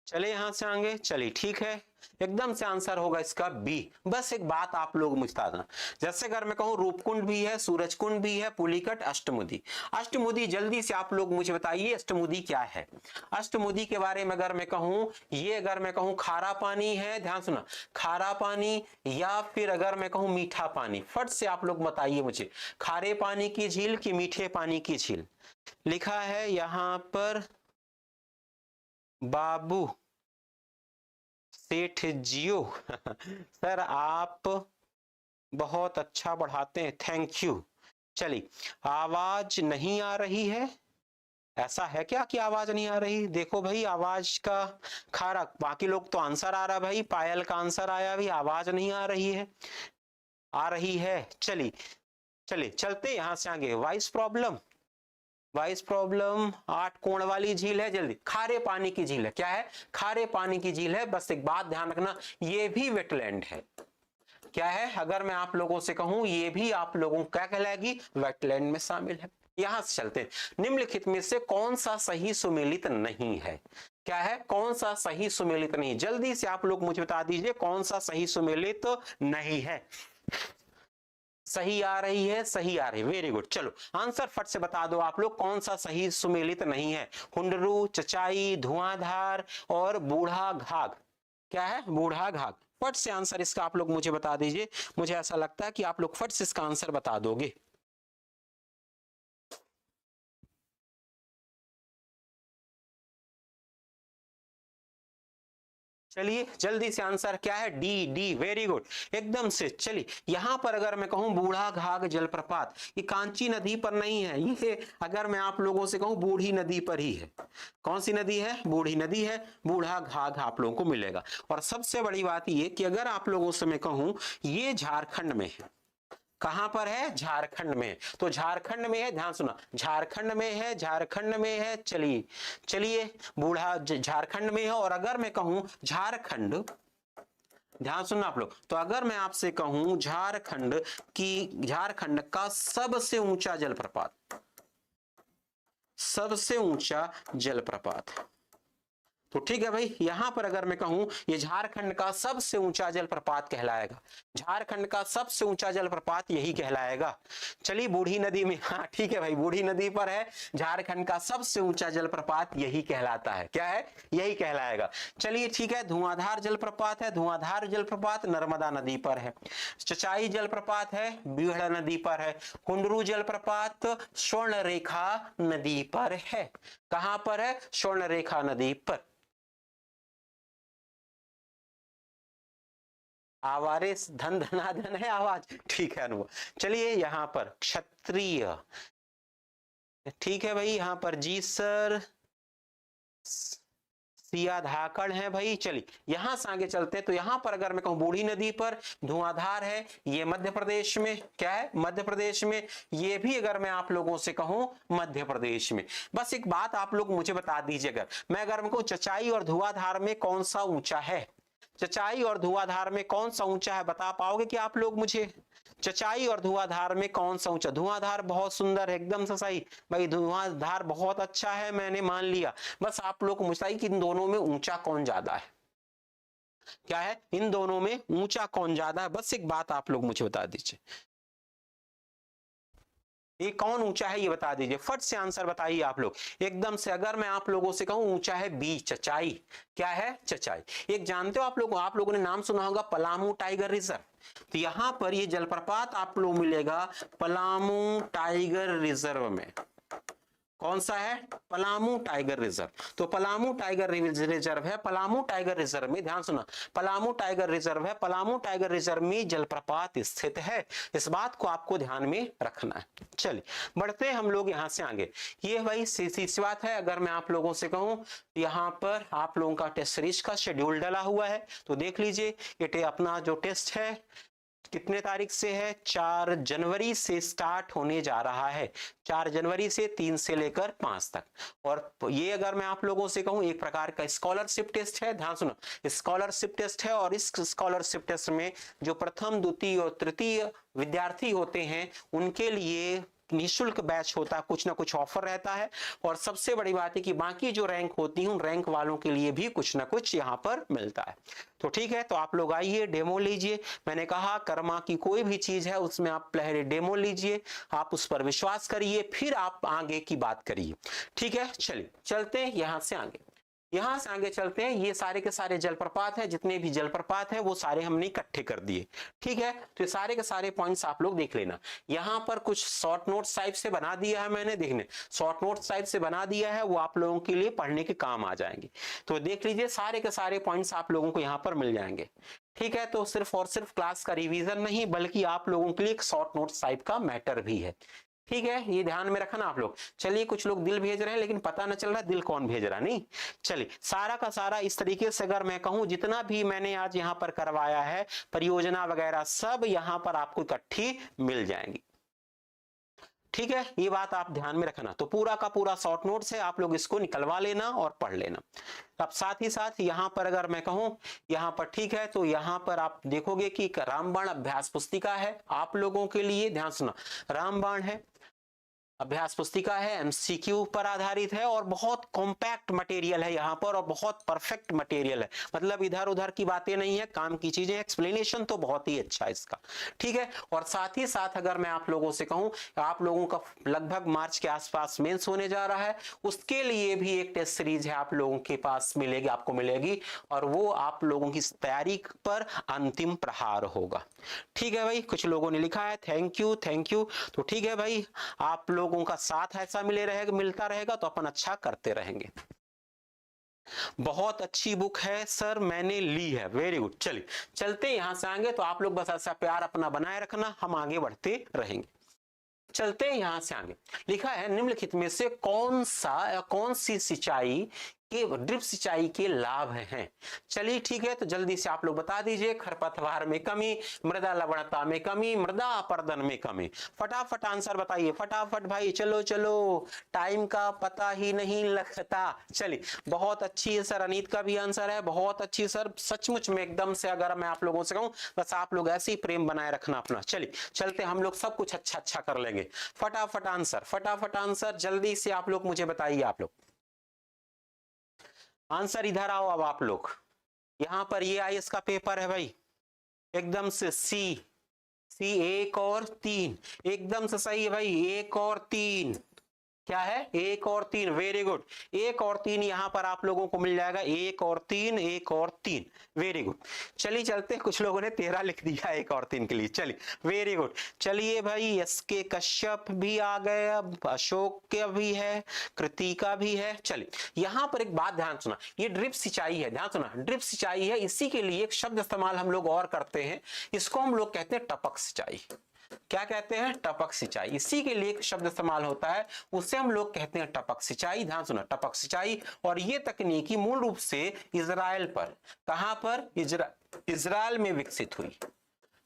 चले यहां से आगे। चलिए ठीक है, एकदम से आंसर होगा इसका बी। बस एक बात आप लोग मुझे बता देना, जैसे अगर मैं कहूं रूपकुंड भी है, सूरजकुंड भी है, पुलिकट, अष्टमुदी। अष्टमुदी जल्दी से आप लोग मुझे बताइए, अष्टमुदी क्या है? अष्टमुदी के बारे में अगर मैं कहूं, ये अगर मैं कहूं खारा पानी है, ध्यान सुना, खारा पानी, या फिर अगर मैं कहूं मीठा पानी। फट से आप लोग बताइए मुझे, खारे पानी की झील की मीठे पानी की झील? लिखा है यहां पर बाबू सेठ जियो। सर आप बहुत अच्छा पढ़ाते हैं, थैंक यू। चलिए, आवाज नहीं आ रही है? ऐसा है क्या कि आवाज नहीं आ रही? देखो भाई, आवाज का खारा, बाकी लोग तो आंसर आ रहा है भाई। पायल का आंसर आया भाई, आवाज नहीं आ रही है। आ रही है। चलिए चलिए, चलते यहां से आगे। Voice problem, voice problem. 8 कोण वाली झील है, जल्दी। खारे पानी की झील है। क्या है? खारे पानी की झील है। बस एक बात ध्यान रखना, ये भी वेटलैंड है। क्या है? अगर मैं आप लोगों से कहूं, ये भी आप लोगों को क्या कहलाएगी? वेटलैंड में शामिल है। यहां से चलते हैं, निम्नलिखित में से कौन सा सही सुमेलित नहीं है? क्या है? कौन सा सही सुमेलित नहीं? जल्दी से आप लोग मुझे बता दीजिए, कौन सा सही सुमेलित नहीं है? सही आ रही है, सही आ रही है। Very good. चलो, आंसर फट से बता दो आप लोग, कौन सा सही सुमेलित नहीं है? हुंडरू, चचाई, धुआंधार और बूढ़ा घाघ। क्या है? बूढ़ा घाघ। फट से आंसर इसका आप लोग मुझे बता दीजिए। मुझे ऐसा लगता है कि आप लोग फट से इसका आंसर बता दोगे। चलिए, जल्दी से आंसर क्या है? डी। डी, वेरी गुड, एकदम से। चलिए, यहां पर अगर मैं कहूं बूढ़ा घाघ जलप्रपात, ये कांची नदी पर नहीं है, ये अगर मैं आप लोगों से कहूं बूढ़ी नदी पर ही है। कौन सी नदी है? बूढ़ी नदी है। बूढ़ा घाघ आप लोगों को मिलेगा। और सबसे बड़ी बात ये कि अगर आप लोगों से मैं कहूं, ये झारखंड में है। कहां पर है? झारखंड में। तो झारखंड में है, ध्यान सुना, झारखंड में है, झारखंड में है। चलिए चलिए, बूढ़ा झारखंड में है। और अगर मैं कहूं झारखंड, ध्यान सुनना आप लोग, तो अगर मैं आपसे कहूं झारखंड की, झारखंड का सबसे ऊंचा जलप्रपात, सबसे ऊंचा जलप्रपात, तो ठीक है भाई, यहां पर अगर मैं कहूं ये झारखंड का सबसे ऊंचा जलप्रपात कहलाएगा, झारखंड का सबसे ऊंचा जलप्रपात यही कहलाएगा। चलिए बूढ़ी नदी में, हाँ ठीक है भाई, बूढ़ी नदी पर है, झारखंड का सबसे ऊंचा जलप्रपात यही कहलाता है। क्या है? यही कहलाएगा। चलिए ठीक है, धुआंधार जलप्रपात है, धुआंधार जलप्रपात नर्मदा नदी पर है। चचाई जलप्रपात है, बीहड़ नदी पर है। कुंडरू जलप्रपात स्वर्णरेखा नदी पर है। कहां पर है? स्वर्णरेखा नदी पर। आवारे धन धनाधन है आवाज, ठीक है अनुभव। चलिए यहां पर क्षत्रिय, ठीक है भाई, यहां पर जी सर, सिया धाकड़ है भाई। चलिए यहां से आगे चलते हैं, तो यहां पर अगर मैं कहूं बूढ़ी नदी पर धुआंधार है, ये मध्य प्रदेश में। क्या है? मध्य प्रदेश में। ये भी अगर मैं आप लोगों से कहूं मध्य प्रदेश में। बस एक बात आप लोग मुझे बता दीजिए, अगर मैं कहूं चचाई और धुआंधार में कौन सा ऊंचा है, चचाई और धुआंधार में कौन सा ऊंचा है, बता पाओगे कि आप लोग मुझे? चचाई और धुआंधार में कौन सा ऊंचा? धुआंधार बहुत सुंदर है, एकदम से सही भाई, धुआंधार बहुत अच्छा है, मैंने मान लिया। बस आप लोग मुझे कि इन दोनों में ऊंचा कौन ज्यादा है? क्या है? इन दोनों में ऊंचा कौन ज्यादा है? बस एक बात आप लोग मुझे बता दीजिए, ये कौन ऊंचा है ये बता दीजिए, फट से आंसर बताइए आप लोग एकदम से। अगर मैं आप लोगों से कहूं ऊंचा है बी, चचाई। क्या है? चचाई। एक जानते हो आप लोगों ने नाम सुना होगा पलामू टाइगर रिजर्व। तो यहां पर ये जलप्रपात आप लोग मिलेगा पलामू टाइगर रिजर्व में। कौन सा है? Palamu tiger reserve. तो पलामू टाइगर रिजर्व है, पलामू टाइगर रिजर्व में, ध्यान सुना, पलामू टाइगर रिजर्व है, पलामू टाइगर रिजर्व में जलप्रपात स्थित है। इस बात को आपको ध्यान में रखना है। चलिए बढ़ते हैं हम लोग यहां से आगे। ये भाई सीधी सी बात है, अगर मैं आप लोगों से कहूं यहां पर आप लोगों का टेस्ट सीरीज का शेड्यूल डला हुआ है, तो देख लीजिए ये अपना जो टेस्ट है कितने तारीख से है? 4 जनवरी से स्टार्ट होने जा रहा है, 4 जनवरी से 3 से लेकर 5 तक। और ये अगर मैं आप लोगों से कहूं एक प्रकार का स्कॉलरशिप टेस्ट है, ध्यान सुनो, स्कॉलरशिप टेस्ट है। और इस स्कॉलरशिप टेस्ट में जो प्रथम, द्वितीय और तृतीय विद्यार्थी होते हैं उनके लिए निःशुल्क बैच होता है, कुछ ना कुछ ऑफर रहता है। और सबसे बड़ी बात है कि बाकी जो रैंक होती है उन रैंक वालों के लिए भी कुछ ना कुछ यहाँ पर मिलता है। तो ठीक है, तो आप लोग आइए डेमो लीजिए। मैंने कहा कर्मा की कोई भी चीज है उसमें आप पहले डेमो लीजिए, आप उस पर विश्वास करिए, फिर आप आगे की बात करिए। ठीक है, चलिए चलते हैं यहां से आगे। यहां से आगे चलते हैं, ये सारे के सारे जलप्रपात है, जितने भी जलप्रपात है वो सारे हमने इकट्ठे कर दिए। ठीक है, तो ये सारे के सारे पॉइंट्स आप लोग देख लेना। यहां पर कुछ शॉर्ट नोट्स टाइप से बना दिया है मैंने, देखने शॉर्ट नोट्स टाइप से बना दिया है, वो आप लोगों के लिए पढ़ने के काम आ जाएंगे। तो देख लीजिए सारे के सारे पॉइंट्स आप लोगों को यहाँ पर मिल जाएंगे। ठीक है, तो सिर्फ और सिर्फ क्लास का रिवीजन नहीं बल्कि आप लोगों के लिए एक शॉर्ट नोट्स टाइप का मैटर भी है। ठीक है, ये ध्यान में रखना आप लोग। चलिए कुछ लोग दिल भेज रहे हैं लेकिन पता न चल रहा दिल कौन भेज रहा, नहीं। चलिए सारा का सारा इस तरीके से अगर मैं कहूं जितना भी मैंने आज यहाँ पर करवाया है परियोजना वगैरह सब यहाँ पर आपको इकट्ठी मिल जाएंगी। ठीक है, ये बात आप ध्यान में रखना। तो पूरा का पूरा शॉर्ट नोट्स है, आप लोग इसको निकलवा लेना और पढ़ लेना। अब साथ ही साथ यहाँ पर अगर मैं कहूं यहाँ पर, ठीक है, तो यहाँ पर आप देखोगे कि रामबाण अभ्यास पुस्तिका है आप लोगों के लिए, ध्यान सुना, रामबाण है, अभ्यास पुस्तिका है, एमसीक्यू पर आधारित है और बहुत कॉम्पैक्ट मटेरियल है यहाँ पर और बहुत परफेक्ट मटेरियल है। मतलब इधर उधर की बातें नहीं है, काम की चीजें, एक्सप्लेनेशन तो बहुत ही अच्छा है इसका। ठीक है, और साथ ही साथ अगर मैं आप लोगों से कहूं आप लोगों का लगभग मार्च के आसपास मेंस होने जा रहा है, उसके लिए भी एक टेस्ट सीरीज है आप लोगों के पास मिलेगी, आपको मिलेगी, और वो आप लोगों की तैयारी पर अंतिम प्रहार होगा। ठीक है भाई, कुछ लोगों ने लिखा है थैंक यू थैंक यू। तो ठीक है भाई, आप लोगों का साथ ऐसा मिलता रहेगा तो अपन अच्छा करते रहेंगे। बहुत अच्छी बुक है सर, मैंने ली है, वेरी गुड। चलिए चलते यहां से आगे, तो आप लोग बस ऐसा प्यार अपना बनाए रखना, हम आगे बढ़ते रहेंगे। चलते हैं यहां से आगे। लिखा है निम्नलिखित में से कौन सी सिंचाई के ड्रिप सिंचाई के लाभ हैं। चलिए ठीक है, तो जल्दी से आप लोग बता दीजिए। खरपतवार में कमी, मृदा लवणता में कमी, मृदा अपरदन में कमी। फटाफट आंसर बताइए, फटाफट भाई, चलो चलो, टाइम का पता ही नहीं लगता। चलिए, बहुत अच्छी है सर, अनीत का भी आंसर है, बहुत अच्छी सर, सचमुच में एकदम से अगर मैं आप लोगों से कहूं, बस आप लोग ऐसे ही प्रेम बनाए रखना अपना। चलिए चलते, हम लोग सब कुछ अच्छा अच्छा कर लेंगे। फटाफट आंसर, फटाफट आंसर, जल्दी से आप लोग मुझे बताइए। आप लोग आंसर इधर आओ। अब आप लोग यहां पर ये आईएएस का पेपर है भाई, एकदम से सी 1 और 3, एकदम से सही है भाई। 1 और 3 क्या है? 1 और 3, वेरी गुड। 1 और 3 यहां पर आप लोगों को मिल जाएगा। 1 और 3, 1 और 3, वेरी गुड। चलिए चलते, कुछ लोगों ने 13 लिख दिया 1 और 3 के लिए। चलिए वेरी गुड। चलिए भाई, एसके कश्यप भी आ गए, अब अशोक का भी है, कृतिका भी है। चलिए यहां पर एक बात ध्यान सुना, ये ड्रिप सिंचाई है, ध्यान सुना, ड्रिप सिंचाई है। इसी के लिए एक शब्द इस्तेमाल हम लोग और करते हैं, इसको हम लोग कहते हैं टपक सिंचाई। क्या कहते हैं? टपक सिंचाई। इसी के लिए एक शब्द इस्तेमाल होता है, उसे हम लोग कहते हैं टपक सिंचाई। ध्यान सुना, टपक सिंचाई। और ये तकनीकी मूल रूप से इजराइल पर, कहां पर? इजराइल में विकसित हुई।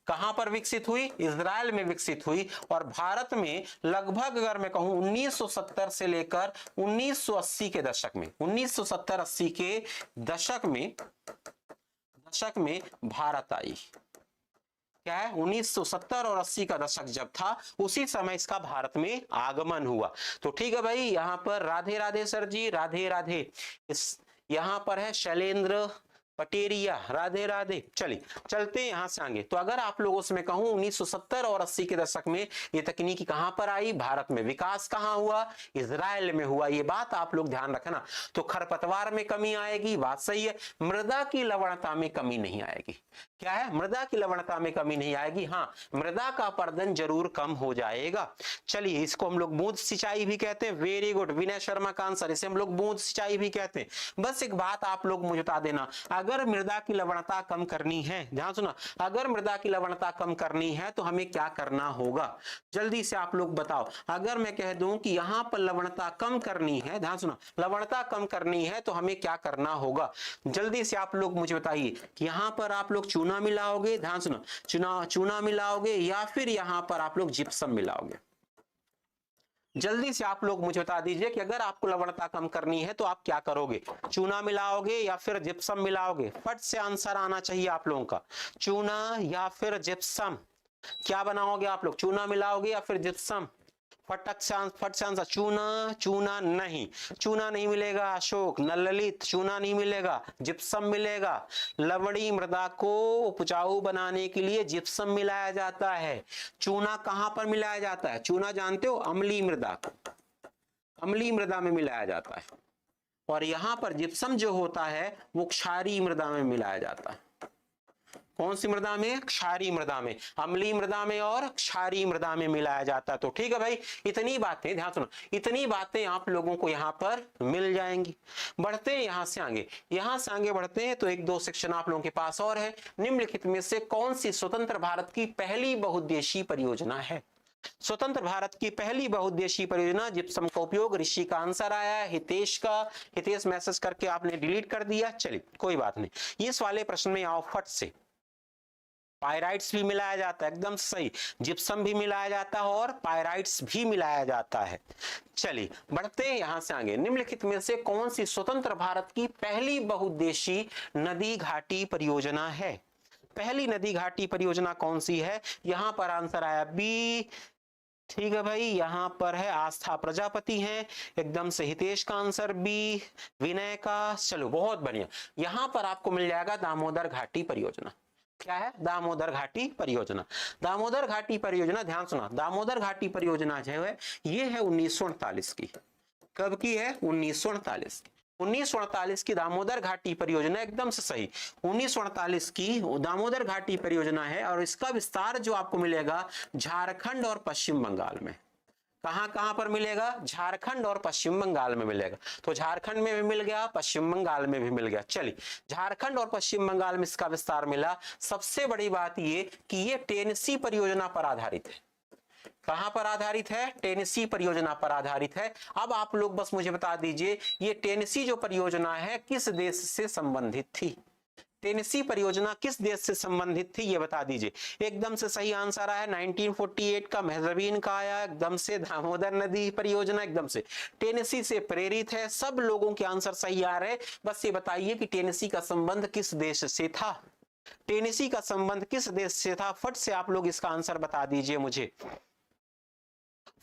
कहां पर विकसित हुई? इजराइल में विकसित हुई। और भारत में लगभग अगर मैं कहूं 1970 से लेकर 1980 के दशक में, 1970-80 के दशक में भारत आई। क्या है? 1970 और 80 का दशक जब था, उसी समय इसका भारत में आगमन हुआ। तो ठीक है भाई, यहां पर राधे राधे सर जी, राधे राधे। इस यहां पर है शैलेंद्र पटेरिया, राधे राधे। चलिए चलते हैं यहां से आगे। तो अगर आप लोगों से मैं कहूं 1970 और 80 के दशक में ये तकनीकी कहां पर आई? भारत में। विकास कहां हुआ? इजराइल में हुआ। ये बात आप लोग ध्यान रखना। तो खरपतवार में कमी आएगी, बात सही है। मृदा की लवणता में कमी नहीं आएगी। क्या है? मृदा की लवणता में कमी नहीं आएगी। हाँ, मृदा का अपरदन जरूर कम हो जाएगा। चलिए, इसको हम लोग बूंद सिंचाई भी कहते हैं। वेरी गुड, विनय शर्मा का आंसर, इसे हम लोग बूंद सिंचाई भी कहते हैं। बस एक बात आप लोग मुझे बता देना, अगर मृदा की लवणता कम करनी है, ध्यान सुना, अगर मृदा की लवणता कम करनी है तो हमें क्या करना होगा? जल्दी से आप लोग बताओ। अगर मैं कह दूं कि यहां पर लवणता कम करनी है, ध्यान सुना, लवणता कम करनी है तो हमें क्या करना होगा? जल्दी से आप लोग मुझे बताइए। यहां पर आप लोग चूना मिलाओगे, ध्यान सुना, चूना मिलाओगे, या फिर यहां पर आप लोग जिप्सम मिलाओगे? जल्दी से आप लोग मुझे बता दीजिए कि अगर आपको लवणता कम करनी है तो आप क्या करोगे? चूना मिलाओगे या फिर जिप्सम मिलाओगे? फट से आंसर आना चाहिए आप लोगों का। चूना या फिर जिप्सम, क्या बनाओगे आप लोग? चूना मिलाओगे या फिर जिप्सम? फट से आंसर। चूना नहीं मिलेगा अशोक, ललित, चूना नहीं मिलेगा, जिप्सम मिलेगा। लवणी मृदा को उपजाऊ बनाने के लिए जिप्सम मिलाया जाता है। चूना कहां पर मिलाया जाता है? चूना जानते हो, अम्लीय मृदा को, अम्लीय मृदा में मिलाया जाता है। और यहां पर जिप्सम जो होता है वो क्षारीय मृदा में मिलाया जाता है। कौन सी मृदा में? क्षारीय मृदा में। अम्लीय मृदा में और क्षारीय मृदा में मिलाया जाता है। तो ठीक है भाई, इतनी बातें ध्यान सुनो, इतनी बातें आप लोगों को यहाँ पर मिल जाएंगी। बढ़ते हैं यहां से आगे बढ़ते हैं। तो 1-2 सेक्शन आप लोगों के पास और है। निम्नलिखित में से कौन सी स्वतंत्र भारत की पहली बहुउद्देशीय परियोजना है? स्वतंत्र भारत की पहली बहुउद्देशीय परियोजना जिप्सम का उपयोग। ऋषि का आंसर आया है, हितेश मैसेज करके आपने डिलीट कर दिया। चलिए कोई बात नहीं, इस वाले प्रश्न में आओ फट से। पायराइट्स भी मिलाया जाता है, एकदम सही। जिप्सम भी मिलाया जाता है और पायराइट्स भी मिलाया जाता है। चलिए बढ़ते हैं यहां से आगे। निम्नलिखित में से कौन सी स्वतंत्र भारत की पहली बहुउद्देशीय नदी घाटी परियोजना है? पहली नदी घाटी परियोजना कौन सी है? यहां पर आंसर आया बी। ठीक है भाई, यहां पर है आस्था प्रजापति हैं, एकदम से हितेश का आंसर बी, विनय का। चलो बहुत बढ़िया, यहां पर आपको मिल जाएगा दामोदर घाटी परियोजना। क्या है? दामोदर घाटी परियोजना। दामोदर घाटी परियोजना, ध्यान सुना, दामोदर घाटी परियोजना जो है ये है 1948 की। कब की है? 1948 की। 1948 की दामोदर घाटी परियोजना, एकदम से सही, 1948 की दामोदर घाटी परियोजना है। और इसका विस्तार जो आपको मिलेगा झारखंड और पश्चिम बंगाल में। कहां पर मिलेगा? झारखंड और पश्चिम बंगाल में मिलेगा। तो झारखंड में भी मिल गया, पश्चिम बंगाल में भी मिल गया। चलिए, झारखंड और पश्चिम बंगाल में इसका विस्तार मिला। सबसे बड़ी बात ये कि ये टेनेसी परियोजना पर आधारित है। कहां पर आधारित है? टेनेसी परियोजना पर आधारित है। अब आप लोग बस मुझे बता दीजिए ये टेनेसी जो परियोजना है किस देश से संबंधित थी? टेनेसी परियोजना किस देश से संबंधित थी ये बता दीजिए। एकदम से सही आंसर आया 1948 का मेहजबीन का आया, एकदम से दामोदर नदी परियोजना, एकदम से टेनेसी से प्रेरित है। सब लोगों के आंसर सही आ रहे। बस ये बताइए कि टेनेसी का संबंध किस देश से था? टेनेसी का संबंध किस देश से था? फट से आप लोग इसका आंसर बता दीजिए मुझे,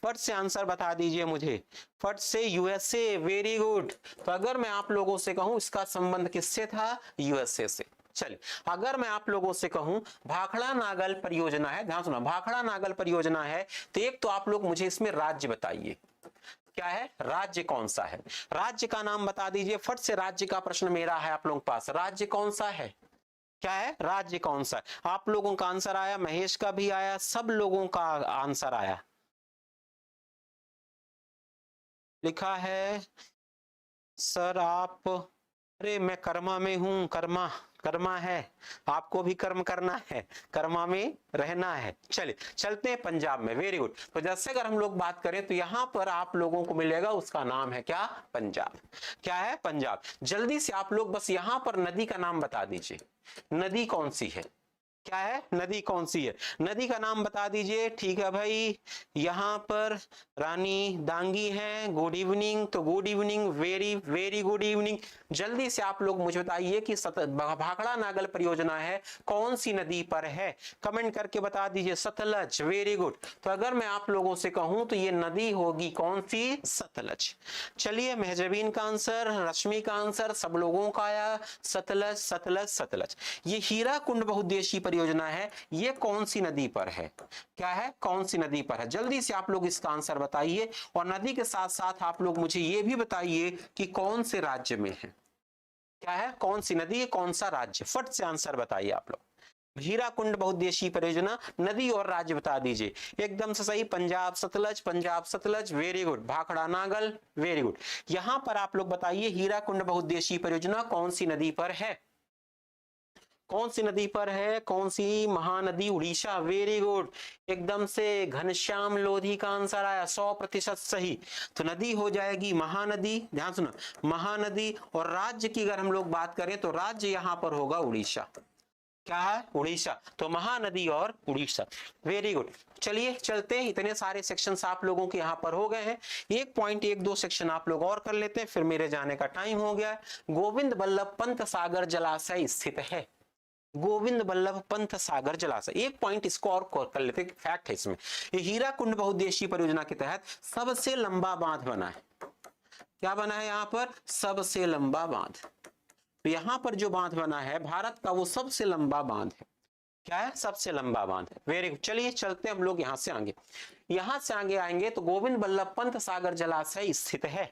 फट से आंसर बता दीजिए मुझे, फट से। USA, very good. तो अगर मैं आप लोगों से कहूं इसका संबंध किससे था? यूएसए से। चलिए, अगर मैं आप लोगों से कहूं भाखड़ा नागल परियोजना है, ध्यान सुना, भाखड़ा नागल परियोजना है, तो एक तो आप लोग मुझे इसमें राज्य बताइए, क्या है राज्य कौन सा है? राज्य का नाम बता दीजिए फट से। राज्य का प्रश्न मेरा है आप लोगों के पास, राज्य कौन सा है? क्या है राज्य कौन सा है? आप लोगों का आंसर आया, महेश का भी आया, सब लोगों का आंसर आया। लिखा है सर आप, अरे मैं कर्मा में हूं, कर्मा, कर्मा है, आपको भी कर्म करना है, कर्मा में रहना है। चलिए चलते हैं पंजाब में, वेरी गुड। तो जैसे अगर हम लोग बात करें तो यहां पर आप लोगों को मिलेगा, उसका नाम है क्या? पंजाब। क्या है? पंजाब। जल्दी से आप लोग बस यहां पर नदी का नाम बता दीजिए, नदी कौन सी है? क्या है? नदी कौन सी है? नदी का नाम बता दीजिए। ठीक है भाई, यहाँ पर रानी दांगी है, गुड इवनिंग, तो good evening, very very good evening. जल्दी से आप लोग मुझे बताइए कि भाखड़ा नागल परियोजना है कौन सी नदी पर है? कमेंट करके बता दीजिए। Sutlej, very good. तो अगर मैं आप लोगों से कहूं तो ये नदी होगी कौन सी? सतलज। चलिए, महजबीन का आंसर, रश्मि का आंसर, सब लोगों का आया, सतलज सतलज सतलज। ये हीरा कुंड बहुउद्देशीय परियोजना है, ये कौन सी नदी पर है? क्या है? कौन सी नदी पर है? जल्दी से आप लोग इसका आंसर बताइए। और नदी के साथ साथ आप लोग मुझे ये भी बताइए कि कौन से राज्य में है? क्या है? कौन सी नदी, कौन सा राज्य? फट से आंसर बताइए आप लोग। हीरा कुंड बहुउद्देशीय परियोजना, नदी और राज्य बता दीजिए। एकदम से सही, Punjab Sutlej, Punjab Sutlej, very good. Bhakra Nangal, very good. यहां पर आप लोग बताइए हीरा कुंड बहुउद्देशीय परियोजना कौन सी नदी पर है? कौन सी नदी पर है? कौन सी? Mahanadi, Orissa, very good. एकदम से घनश्याम लोधी का आंसर आया, 100% सही। तो नदी हो जाएगी महानदी, ध्यान सुना, महानदी। और राज्य की अगर हम लोग बात करें तो राज्य यहां पर होगा उड़ीसा। क्या है? उड़ीसा। तो महानदी और उड़ीसा, वेरी गुड। चलिए चलते हैं, इतने सारे सेक्शंस आप लोगों के यहाँ पर हो गए हैं। 1.12 सेक्शन आप लोग और कर लेते हैं, फिर मेरे जाने का टाइम हो गया है। गोविंद बल्लभ पंत सागर जलाशय स्थित है, गोविंद बल्लभ पंत सागर जलाशय। एक पॉइंट इसको और कर लेते हैं, फैक्ट है इसमें। ये हीरा कुंड बहुउद्देशीय परियोजना के तहत सबसे लंबा बांध बना है। क्या बना है यहाँ पर? सबसे लंबा बांध। तो यहां पर जो बांध बना है भारत का, वो सबसे लंबा बांध है। क्या है? सबसे लंबा बांध है, वेरी गुड। चलिए चलते हम लोग यहां से आगे, यहां से आगे आएंगे तो गोविंद बल्लभ पंत सागर जलाशय स्थित है।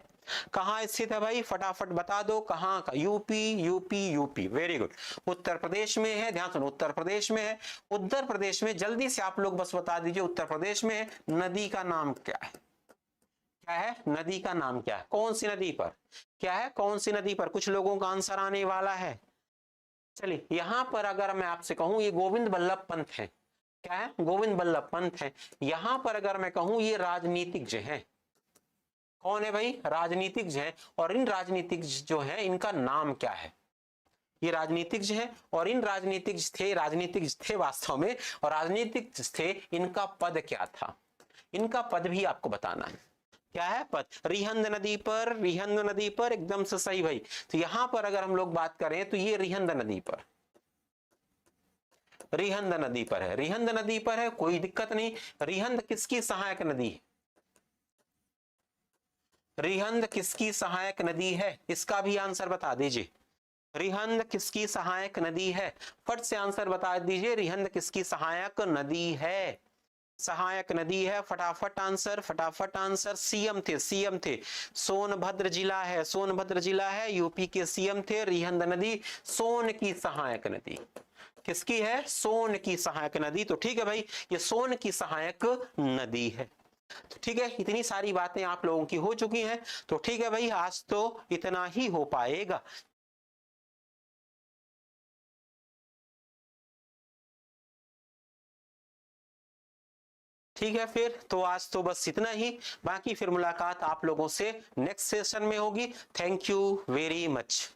कहां स्थित है भाई? फटाफट बता दो कहां का? UP, UP, UP, very good. Uttar Pradesh में है, ध्यान सुनो, उत्तर प्रदेश में है। उत्तर प्रदेश में जल्दी से आप लोग बस बता दीजिए उत्तर प्रदेश में है। नदी का नाम क्या है? क्या है? नदी का नाम क्या है? कौन सी नदी पर? क्या है? कौन सी नदी पर? कुछ लोगों का आंसर आने वाला है। चलिए, यहां पर अगर मैं आपसे कहूं ये गोविंद बल्लभ पंत है, क्या है? गोविंद बल्लभ पंत है। यहां पर अगर मैं कहूं ये राजनीतिज्ञ हैं। कौन है भाई? राजनीतिज्ञ हैं। और इन राजनीतिज्ञ जो है इनका नाम क्या है? ये राजनीतिज्ञ हैं और इन राजनीतिज्ञ थे वास्तव में, और राजनीतिज्ञ थे, इनका पद क्या था? इनका पद भी आपको बताना है। क्या है? पद। रिहंद नदी पर, रिहंद नदी पर, एकदम से सही भाई। तो यहां पर अगर हम लोग बात करें तो ये रिहंद नदी पर, रिहंद नदी पर है, रिहंद नदी पर है, कोई दिक्कत नहीं। रिहंद किसकी सहायक नदी है? रिहंद किसकी सहायक नदी है? इसका भी आंसर बता दीजिए। रिहंद किसकी सहायक नदी है? फट से आंसर बता दीजिए, रिहंद किसकी सहायक नदी है? सहायक नदी है, फटाफट आंसर, फटाफट आंसर। सीएम थे, सीएम थे, सोनभद्र जिला है, सोनभद्र जिला है, यूपी के सीएम थे। रिहंद नदी सोन की सहायक नदी, किसकी है? सोन की सहायक नदी। तो ठीक है भाई, ये सोन की सहायक नदी है। तो ठीक है, इतनी सारी बातें आप लोगों की हो चुकी हैं। तो ठीक है भाई, आज तो इतना ही हो पाएगा। ठीक है, फिर तो आज तो बस इतना ही, बाकी फिर मुलाकात आप लोगों से नेक्स्ट सेशन में होगी। Thank you very much.